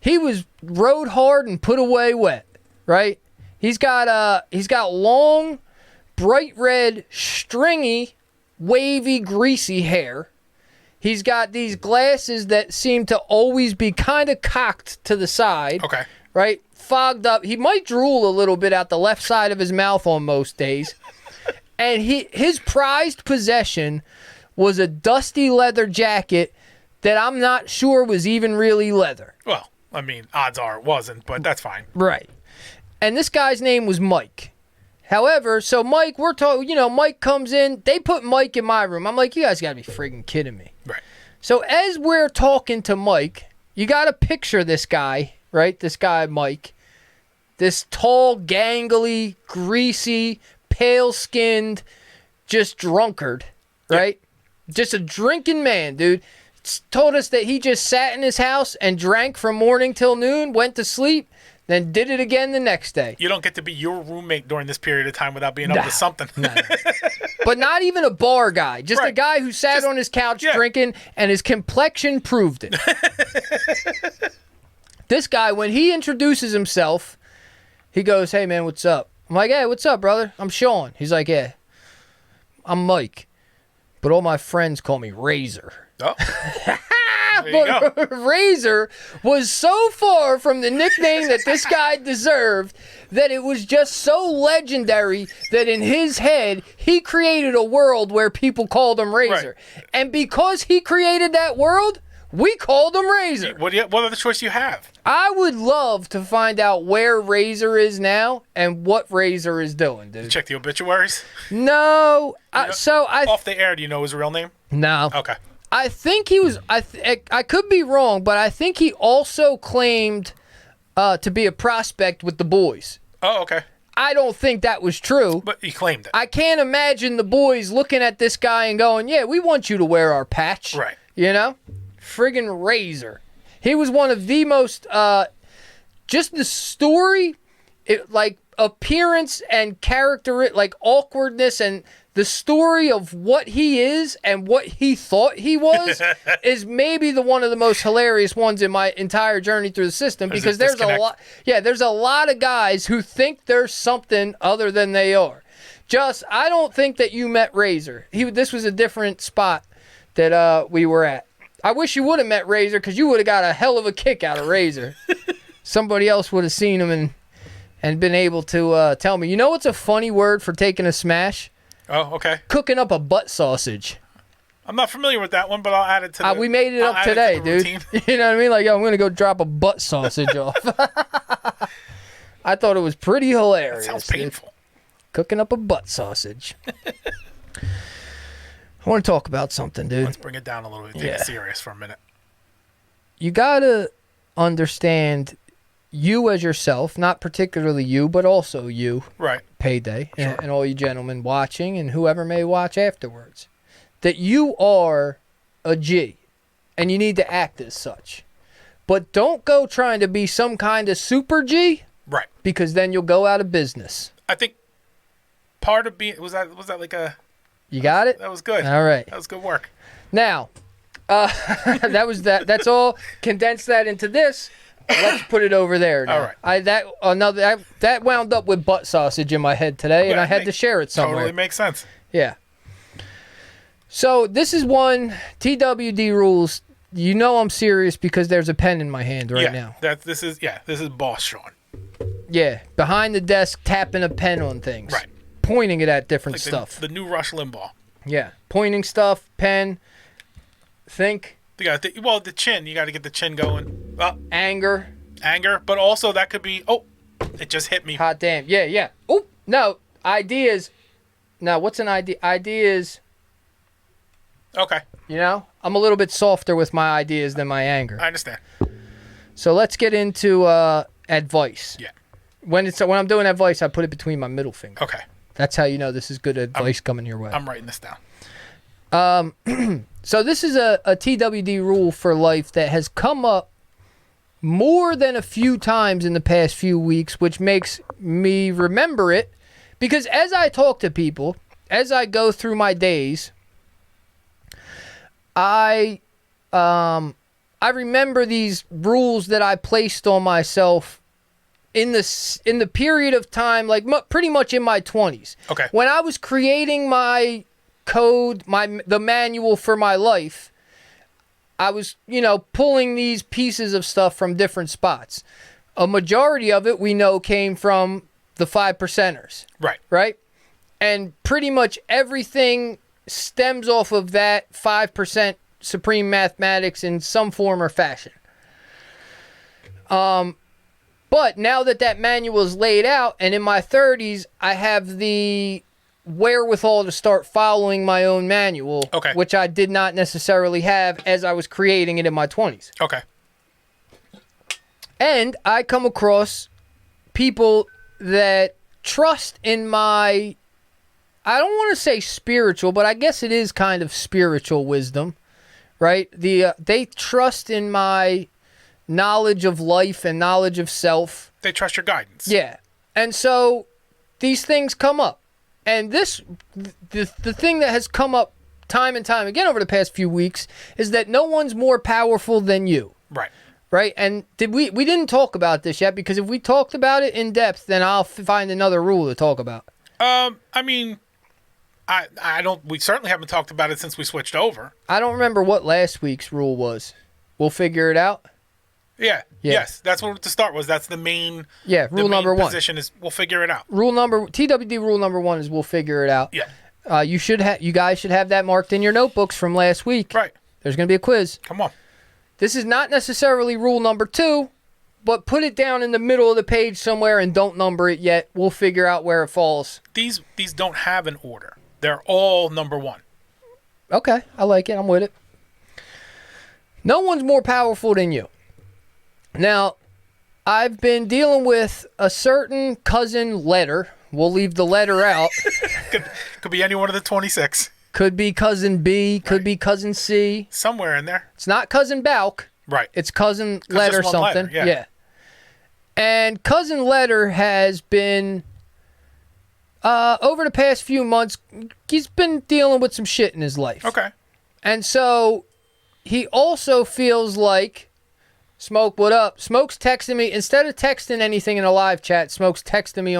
he was rode hard and put away wet, right? He's got long, bright red, stringy, wavy, greasy hair. He's got these glasses that seem to always be kind of cocked to the side. Okay. Right? Fogged up. He might drool a little bit out the left side of his mouth on most days. And his prized possession was a dusty leather jacket that I'm not sure was even really leather. Well, I mean, odds are it wasn't, but that's fine. Right. And this guy's name was Mike. However, so Mike, Mike comes in. They put Mike in my room. I'm like, you guys got to be friggin' kidding me. Right. So as we're talking to Mike, you got to picture this guy, right? This guy, Mike. This tall, gangly, greasy, pale-skinned, just drunkard, right? Yeah. Just a drinking man, dude. Told us that he just sat in his house and drank from morning till noon, went to sleep, then did it again the next day. You don't get to be your roommate during this period of time without being up to something. No. But not even a bar guy. Just a guy who sat on his couch drinking, and his complexion proved it. This guy, when he introduces himself, he goes, hey, man, what's up? I'm like, hey, what's up, brother? I'm Sean. He's like, yeah, I'm Mike. But all my friends call me Razor. Oh. But Razor was so far from the nickname that this guy deserved that it was just so legendary that in his head, he created a world where people called him Razor. Right. And because he created that world, we called him Razor. What other choice you have? I would love to find out where Razor is now and what Razor is doing, dude. Check the obituaries? No. Off the air, do you know his real name? No. Okay. I think he was. I could be wrong, but I think he also claimed to be a prospect with the boys. Oh, okay. I don't think that was true. But he claimed it. I can't imagine the boys looking at this guy and going, "Yeah, we want you to wear our patch." Right. You know, friggin' Razor. He was one of the most. Just the story, appearance and character, like awkwardness and. The story of what he is and what he thought he was is maybe one of the most hilarious ones in my entire journey through the system because there's a lot. Yeah, there's a lot of guys who think they're something other than they are. I don't think that you met Razor. This was a different spot that we were at. I wish you would have met Razor because you would have got a hell of a kick out of Razor. Somebody else would have seen him and been able to tell me. You know what's a funny word for taking a smash? Oh, okay. Cooking up a butt sausage. I'm not familiar with that one, but I'll add it to the We made it I'll up add it to today, the dude. routine. You know what I mean? Like, yo, I'm gonna go drop a butt sausage off. I thought it was pretty hilarious. Sounds dude. painful. Cooking up a butt sausage. I want to talk about something, dude. Let's bring it down a little bit. Take it serious for a minute. You gotta understand you as yourself, not particularly you, but also you, Right. Payday, Sure. and all you gentlemen watching and whoever may watch afterwards, that you are a G, and you need to act as such. But don't go trying to be some kind of super G, Right. because then you'll go out of business. I think part of being was that like a You got it? that was good. All right. That was good work. Now, that's all. Condense that into this. Let's put it over there now. All right. That wound up with butt sausage in my head today, and Yeah, I had to share it somewhere. Totally makes sense. Yeah. So this is one TWD rules. You know I'm serious because there's a pen in my hand right now. This is boss Sean. Yeah, behind the desk tapping a pen on things. Right. Pointing it at different Like stuff. the new Rush Limbaugh. Yeah, pointing stuff, pen, think, The chin. You got to get the chin going. anger. Anger, but also that could be. Oh, it just hit me. Hot damn. Yeah. Oh, no. Ideas. Now, what's an idea? Ideas, Okay, you know? I'm a little bit softer with my ideas than my anger. I understand. So let's get into advice. Yeah. When I'm doing advice, I put it between my middle finger. Okay, That's how you know this is good advice coming your way. I'm writing this down. So this is a TWD rule for life that has come up more than a few times in the past few weeks, which makes me remember it because as I talk to people, as I go through my days, I remember these rules that I placed on myself in the period of time, like pretty much in my 20s. Okay. When I was creating my code, the manual for my life, I was, pulling these pieces of stuff from different spots. A majority of it we know came from the 5%ers. Right? And pretty much everything stems off of that 5% supreme mathematics in some form or fashion. But now that manual is laid out, and in my 30s, I have the wherewithal to start following my own manual, Okay. which I did not necessarily have as I was creating it in my 20s. Okay. And I come across people that trust in my, I don't want to say spiritual, but I guess it is kind of spiritual wisdom, right? They trust in my knowledge of life and knowledge of self. They trust your guidance. Yeah. And so these things come up. And the thing that has come up time and time again over the past few weeks is that no one's more powerful than you. Right. Right? And we didn't talk about this yet because if we talked about it in depth, then I'll find another rule to talk about. I mean, I don't. We certainly haven't talked about it since we switched over. I don't remember what last week's rule was. We'll figure it out. Yeah. Yeah. Yes. That's what the start was. That's the main. Yeah. Rule number one. Position is we'll figure it out. TWD rule number one is we'll figure it out. Yeah. You guys should have that marked in your notebooks from last week. Right. There's going to be a quiz. Come on. This is not necessarily rule number two, but put it down in the middle of the page somewhere and don't number it yet. We'll figure out where it falls. These don't have an order. They're all number one. Okay. I like it. I'm with it. No one's more powerful than you. Now, I've been dealing with a certain cousin letter. We'll leave the letter out. Could be any one of the 26. Could be cousin B. Could be cousin C. Somewhere in there. It's not cousin Balk. Right. It's cousin letter just one something. letter, yeah. And cousin letter has been, over the past few months, he's been dealing with some shit in his life. Okay. And so he also feels like, Smoke, what up? Smoke's texting me. Instead of texting anything in a live chat, Smoke's texting me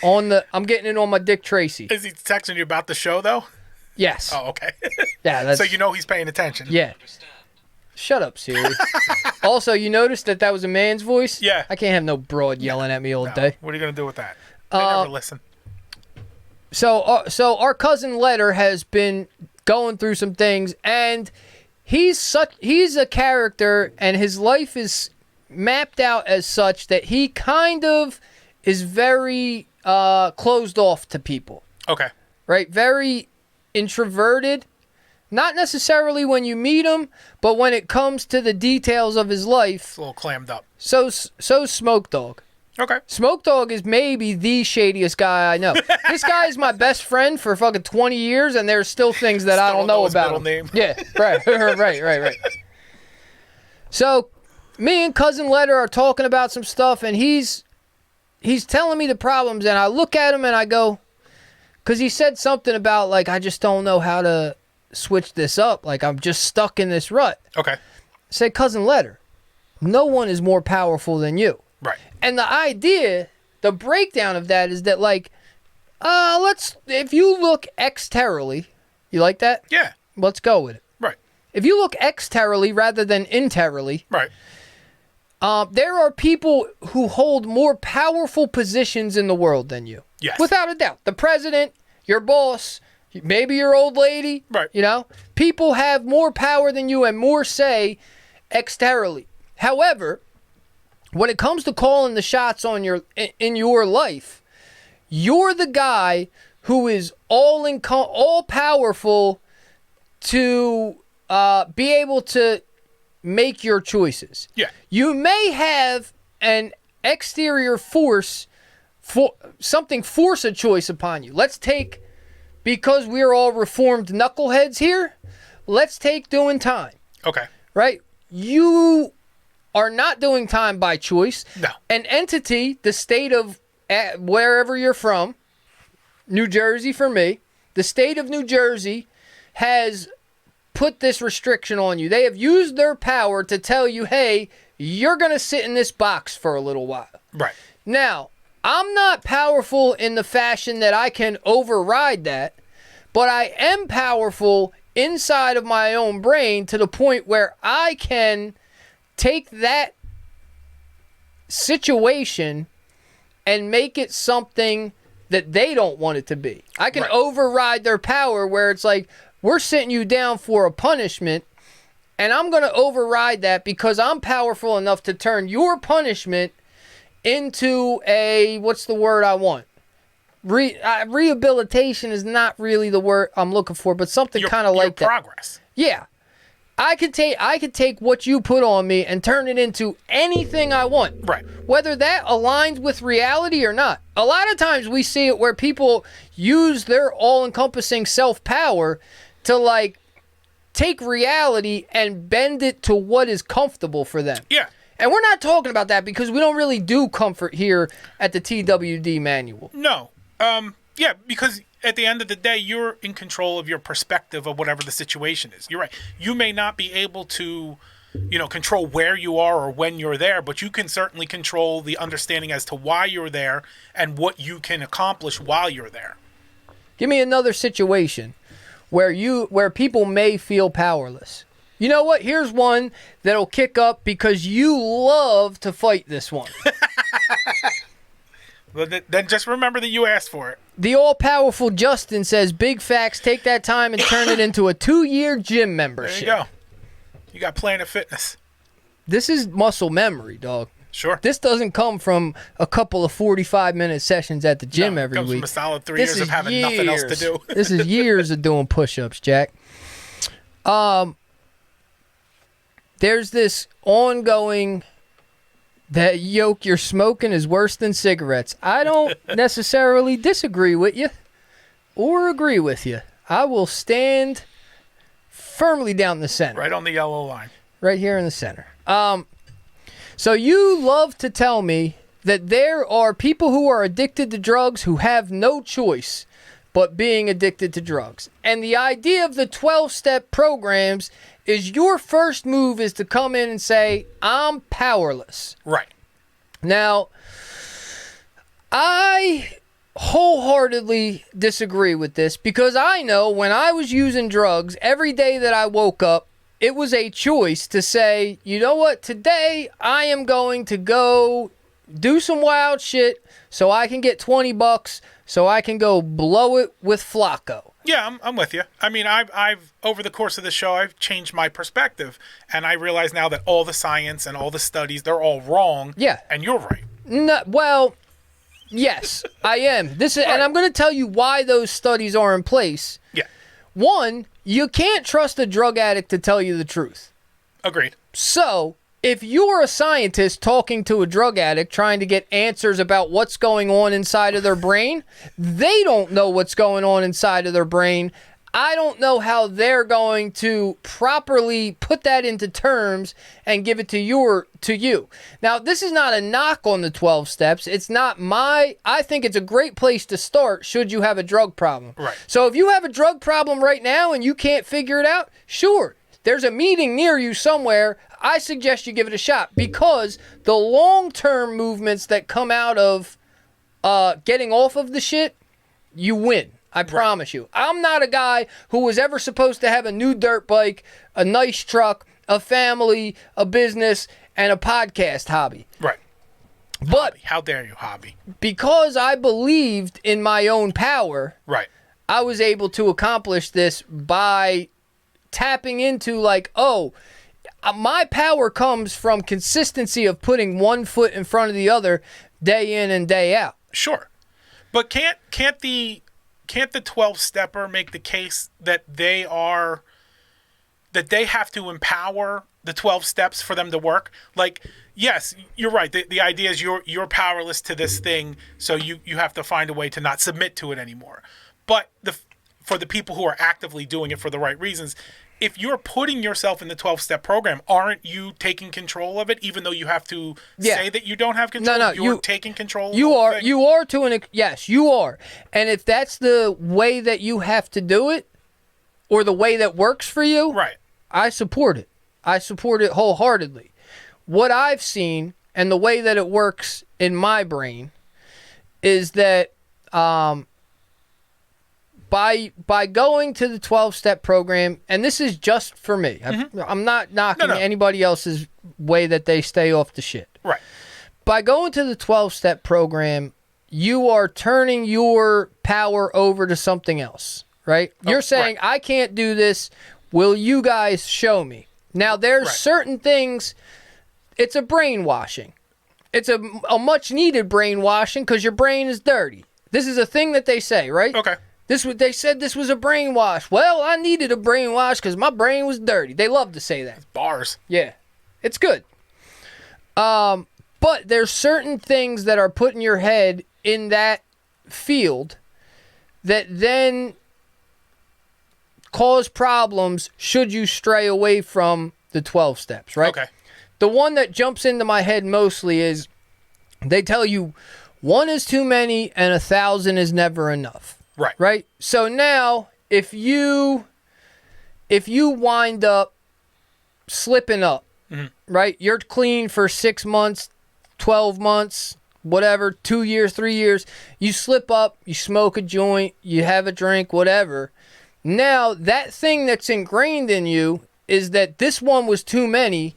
I'm getting it on my Dick Tracy. Is he texting you about the show, though? Yes. Oh, okay. Yeah, that's... So you know he's paying attention. Yeah. Shut up, Siri. Also, you noticed that was a man's voice? Yeah. I can't have no broad yelling at me all No. day. What are you going to do with that? They never listen. So our cousin Letter has been going through some things, and he's a character, and his life is mapped out as such that he kind of is very closed off to people. Okay. Right? Very introverted. Not necessarily when you meet him, but when it comes to the details of his life. It's a little clammed up. So Smoke Dog. Okay. Smoke Dog is maybe the shadiest guy I know. This guy is my best friend for fucking 20 years, and there's still things that I don't know about him. Name. Yeah, right, right. So, me and Cousin Letter are talking about some stuff, and he's telling me the problems, and I look at him and I go, because he said something about, like, I just don't know how to switch this up. Like, I'm just stuck in this rut. Okay. I say, Cousin Letter, no one is more powerful than you. Right. And the idea, the breakdown of that is that, like, if you look exteriorly, you like that? Yeah. Let's go with it. Right. If you look exteriorly rather than interiorly, Right. there are people who hold more powerful positions in the world than you. Yes. Without a doubt. The president, your boss, maybe your old lady. Right. You know? People have more power than you and more say exteriorly. However, when it comes to calling the shots on in your life, you're the guy who is all powerful to be able to make your choices. Yeah. You may have an exterior force force a choice upon you. Let's take, because we're all reformed knuckleheads here, let's take doing time. Okay. Right? You are not doing time by choice. No. An entity, the state of wherever you're from, New Jersey for me, the state of New Jersey has put this restriction on you. They have used their power to tell you, hey, you're going to sit in this box for a little while. Right. Now, I'm not powerful in the fashion that I can override that, but I am powerful inside of my own brain to the point where I can take that situation and make it something that they don't want it to be. I can override their power where it's like, we're sitting you down for a punishment, and I'm going to override that because I'm powerful enough to turn your punishment into a, what's the word I want? Rehabilitation is not really the word I'm looking for, but something kind of like that. Progress. Yeah. I could take what you put on me and turn it into anything I want. Right. Whether that aligns with reality or not. A lot of times we see it where people use their all-encompassing self-power to, like, take reality and bend it to what is comfortable for them. Yeah. And we're not talking about that because we don't really do comfort here at the TWD manual. No. Yeah, because at the end of the day, you're in control of your perspective of whatever the situation is. You're right. You may not be able to, control where you are or when you're there, but you can certainly control the understanding as to why you're there and what you can accomplish while you're there. Give me another situation where people may feel powerless. You know what? Here's one that'll kick up because you love to fight this one. Well, then just remember that you asked for it. The all-powerful Justin says, big facts, take that time and turn it into a 2-year gym membership. There you go. You got Planet Fitness. This is muscle memory, dog. Sure. This doesn't come from a couple of 45-minute sessions at the gym every week. It comes from a solid 3 years of having nothing else to do. This is years of doing push-ups, Jack. There's this ongoing... That yoke you're smoking is worse than cigarettes. I don't necessarily disagree with you or agree with you. I will stand firmly down the center. Right on the yellow line. Right here in the center. So you love to tell me that there are people who are addicted to drugs who have no choice but being addicted to drugs. And the idea of the 12-step programs is your first move is to come in and say, I'm powerless. Right. Now, I wholeheartedly disagree with this because I know when I was using drugs, every day that I woke up, it was a choice to say, you know what, today I am going to go do some wild shit so I can get $20 so I can go blow it with Flacco. Yeah, I'm with you. I mean, I've over the course of the show, I've changed my perspective, and I realize now that all the science and all the studies, they're all wrong. Yeah. And you're right. No, well, yes, I am. And I'm going to tell you why those studies are in place. Yeah. One, you can't trust a drug addict to tell you the truth. Agreed. So, if you're a scientist talking to a drug addict trying to get answers about what's going on inside of their brain, they don't know what's going on inside of their brain. I don't know how they're going to properly put that into terms and give it to you. Now, this is not a knock on the 12 steps. It's not I think it's a great place to start should you have a drug problem. Right. So if you have a drug problem right now and you can't figure it out, sure, there's a meeting near you somewhere. I suggest you give it a shot because the long-term movements that come out of getting off of the shit, you win. I promise you. I'm not a guy who was ever supposed to have a new dirt bike, a nice truck, a family, a business, and a podcast hobby. Right. But Hobby. How dare you, hobby? Because I believed in my own power, Right. I was able to accomplish this by tapping into my power comes from consistency of putting one foot in front of the other day in and day out. Sure. But can't the 12-stepper make the case that they have to empower the 12 steps for them to work? Like, yes, you're right. The idea is you're powerless to this thing, so you have to find a way to not submit to it anymore. But for the people who are actively doing it for the right reasons, if you're putting yourself in the 12-step program, aren't you taking control of it, even though you have to say that you don't have control? No, you're taking control of you the whole are. thing? You are to an yes, you are. And if that's the way that you have to do it, or the way that works for you, Right. I support it. I support it wholeheartedly. What I've seen and the way that it works in my brain is that by going to the 12-step program, and this is just for me. I'm not knocking anybody else's way that they stay off the shit. Right. By going to the 12-step program, you are turning your power over to something else, right? You're saying, I can't do this. Will you guys show me? Now, there's certain things, it's a brainwashing. It's a much-needed brainwashing because your brain is dirty. This is a thing that they say, right? Okay. They said this was a brainwash. Well, I needed a brainwash because my brain was dirty. They love to say that. Bars. Yeah, it's good. But there's certain things that are put in your head in that field that then cause problems should you stray away from the 12 steps, right? Okay. The one that jumps into my head mostly is they tell you 1 is too many and 1,000 is never enough. Right. Right? So now if you wind up slipping up, right? You're clean for 6 months, 12 months, whatever, 2 years, 3 years. You slip up, you smoke a joint, you have a drink, whatever. Now that thing that's ingrained in you is that this one was too many,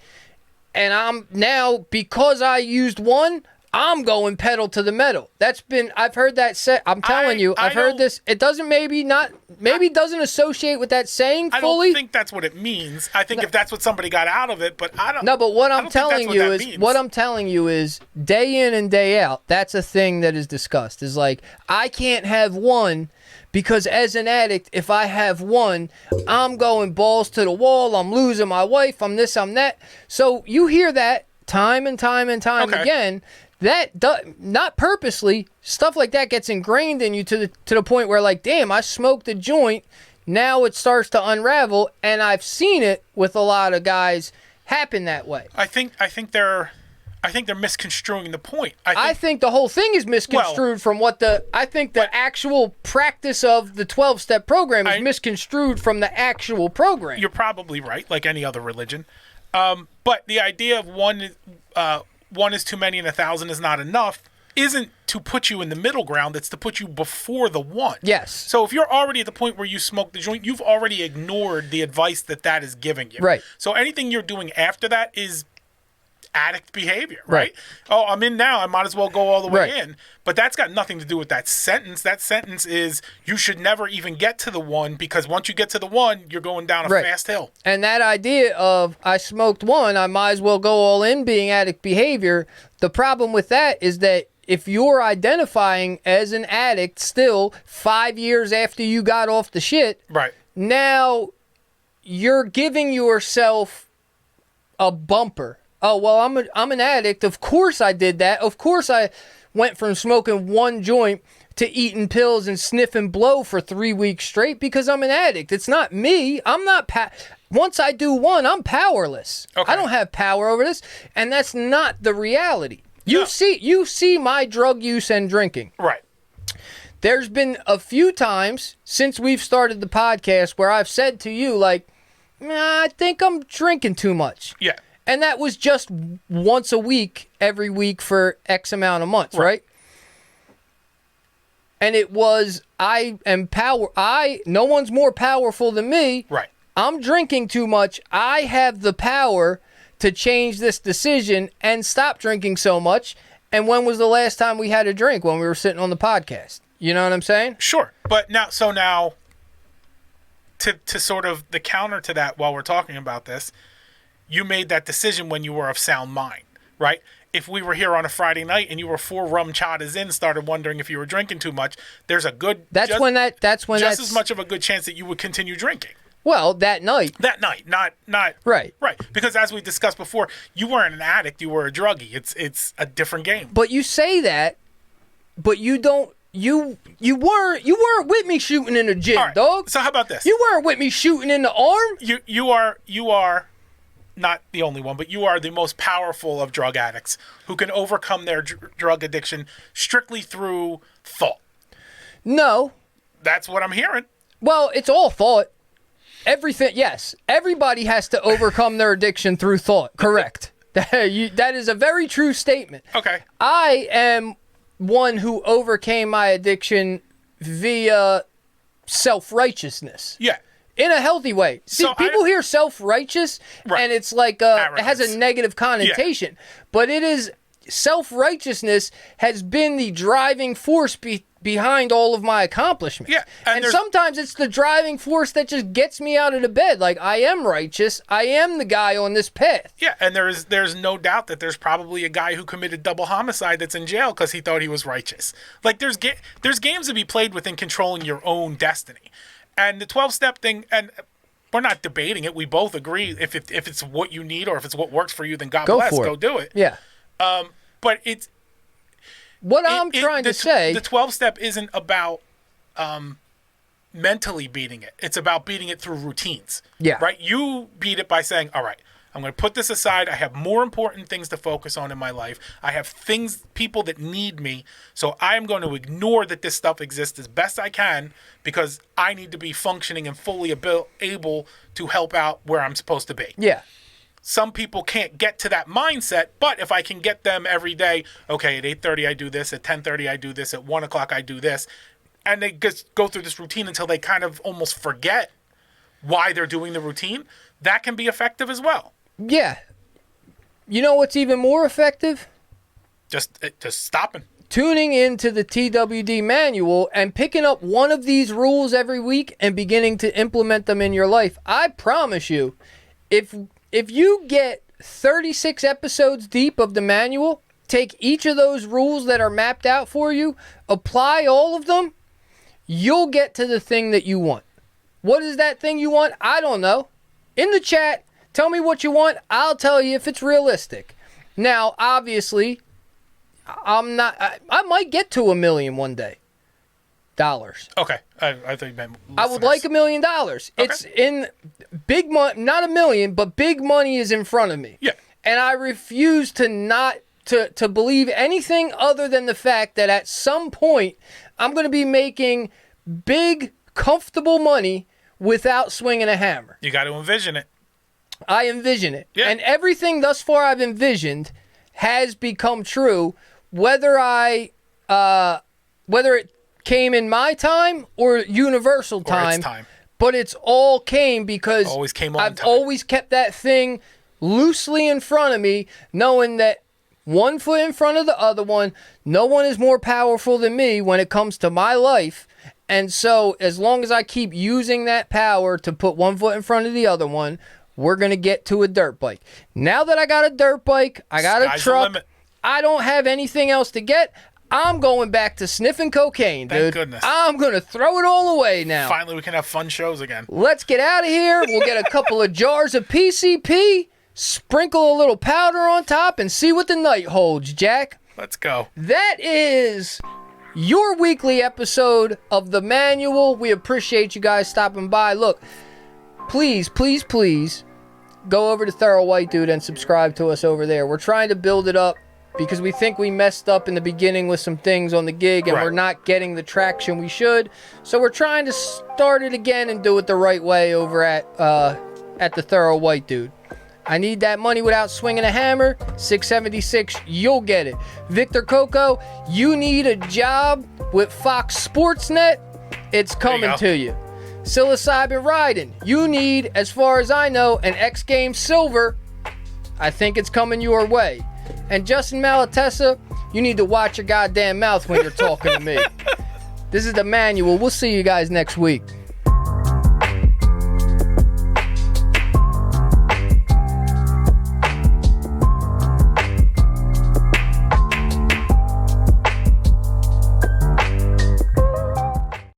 and I'm now, because I used one, I'm going pedal to the metal. I've heard that said. I'm telling you, I've heard this. It doesn't doesn't associate with that saying fully. I don't think that's what it means. I think if that's what somebody got out of it, but I don't. No, but what I'm telling you is day in and day out, that's a thing that is discussed. Is like, I can't have one because as an addict, if I have one, I'm going balls to the wall. I'm losing my wife. I'm this, I'm that. So you hear that time and time and time again. Not purposely, stuff like that gets ingrained in you to the point where, like, damn, I smoked a joint, now it starts to unravel, and I've seen it with a lot of guys happen that way. I think they're misconstruing the point. I think the whole thing is misconstrued from what I think the actual practice of the 12-step program is misconstrued from the actual program. You're probably right, like any other religion. But the idea of one is too many and 1,000 is not enough isn't to put you in the middle ground. It's to put you before the one. Yes. So if you're already at the point where you smoke the joint, you've already ignored the advice that is giving you. Right. So anything you're doing after that is addict behavior, right? Oh, I'm in now. I might as well go all the way in. But that's got nothing to do with that sentence. That sentence is you should never even get to the one, because once you get to the one, you're going down a fast hill. And that idea of I smoked one, I might as well go all in being addict behavior. The problem with that is that if you're identifying as an addict still 5 years after you got off the shit, now you're giving yourself a bumper. Oh, well, I'm an addict. Of course I did that. Of course I went from smoking one joint to eating pills and sniffing blow for 3 weeks straight because I'm an addict. It's not me. I'm not once I do one, I'm powerless. I don't have power over this, and that's not the reality. You see my drug use and drinking. Right. There's been a few times since we've started the podcast where I've said to you, like, I think I'm drinking too much. Yeah. And that was just once a week, every week for X amount of months, right? And it was, no one's more powerful than me. Right. I'm drinking too much. I have the power to change this decision and stop drinking so much. And when was the last time we had a drink? When we were sitting on the podcast. You know what I'm saying? Sure. But now, to sort of the counter to that while we're talking about this, you made that decision when you were of sound mind, right? If we were here on a Friday night and you were 4 rum chadas in, started wondering if you were drinking too much, there's a good... That's as much of a good chance that you would continue drinking. Well, that night. That night, not right. Right, because as we discussed before, you weren't an addict, you were a druggie. It's a different game. But you say that, but you don't. You weren't with me shooting in the gym, dog. So how about this? You weren't with me shooting in the arm. You are not the only one, but you are the most powerful of drug addicts who can overcome their drug addiction strictly through thought. No. That's what I'm hearing. Well, it's all thought. Everything, yes. Everybody has to overcome their addiction through thought. Correct. That is a very true statement. Okay. I am one who overcame my addiction via self-righteousness. Yeah. In a healthy way. See, So people hear self-righteous, and it's like it has a negative connotation. Yeah. But it is, self-righteousness has been the driving force behind all of my accomplishments. Yeah. And sometimes it's the driving force that just gets me out of the bed. Like, I am righteous. I am the guy on this path. Yeah, and there's no doubt that there's probably a guy who committed double homicide that's in jail because he thought he was righteous. Like, there's games to be played within controlling your own destiny. And the 12-step thing, and we're not debating it. We both agree if it's what you need or if it's what works for you, then God bless, go do it. Yeah. But it's... What I'm trying to say... The 12-step isn't about mentally beating it. It's about beating it through routines. Yeah. Right? You beat it by saying, all right, I'm going to put this aside. I have more important things to focus on in my life. I have people that need me. So I'm going to ignore that this stuff exists as best I can because I need to be functioning and fully able to help out where I'm supposed to be. Yeah. Some people can't get to that mindset, but if I can get them every day, okay, at 8:30 I do this, at 10:30 I do this, at 1 o'clock I do this, and they just go through this routine until they kind of almost forget why they're doing the routine, that can be effective as well. Yeah. You know what's even more effective? Just stopping. Tuning into the TWD manual and picking up one of these rules every week and beginning to implement them in your life. I promise you, if you get 36 episodes deep of the manual, take each of those rules that are mapped out for you, apply all of them, you'll get to the thing that you want. What is that thing you want? I don't know. In the chat, tell me what you want. I'll tell you if it's realistic. Now, obviously, I might get to $1 million one day. Okay. I thought you meant listeners. I would like $1 million. Okay. It's in big money, not $1 million, but big money is in front of me. Yeah. And I refuse to believe anything other than the fact that at some point I'm going to be making big, comfortable money without swinging a hammer. You got to envision it. I envision it. Yeah. And everything thus far I've envisioned has become true, whether it came in my time or universal time. Or its time. But it's all came because Always came on I've time. always kept that thing loosely in front of me, knowing that one foot in front of the other one, no one is more powerful than me when it comes to my life. And so as long as I keep using that power to put one foot in front of the other one, we're going to get to a dirt bike. Now that I got a dirt bike, I got a truck, I don't have anything else to get. I'm going back to sniffing cocaine, dude. Thank goodness. I'm going to throw it all away now. Finally, we can have fun shows again. Let's get out of here. We'll get a couple of jars of PCP, sprinkle a little powder on top, and see what the night holds, Jack. Let's go. That is your weekly episode of The Manual. We appreciate you guys stopping by. Look, please, please, please go over to Thoro White Dude and subscribe to us over there. We're trying to build it up because we think we messed up in the beginning with some things on the gig and we're not getting the traction we should. So we're trying to start it again and do it the right way over at the Thoro White Dude. I need that money without swinging a hammer. 676, you'll get it. Victor Coco, you need a job with Fox Sportsnet. It's coming to you. Psilocybin Riding, you need, as far as I know, an X Games Silver. I think it's coming your way. And Justin Malatessa, you need to watch your goddamn mouth when you're talking to me. This is The Manual. We'll see you guys next week.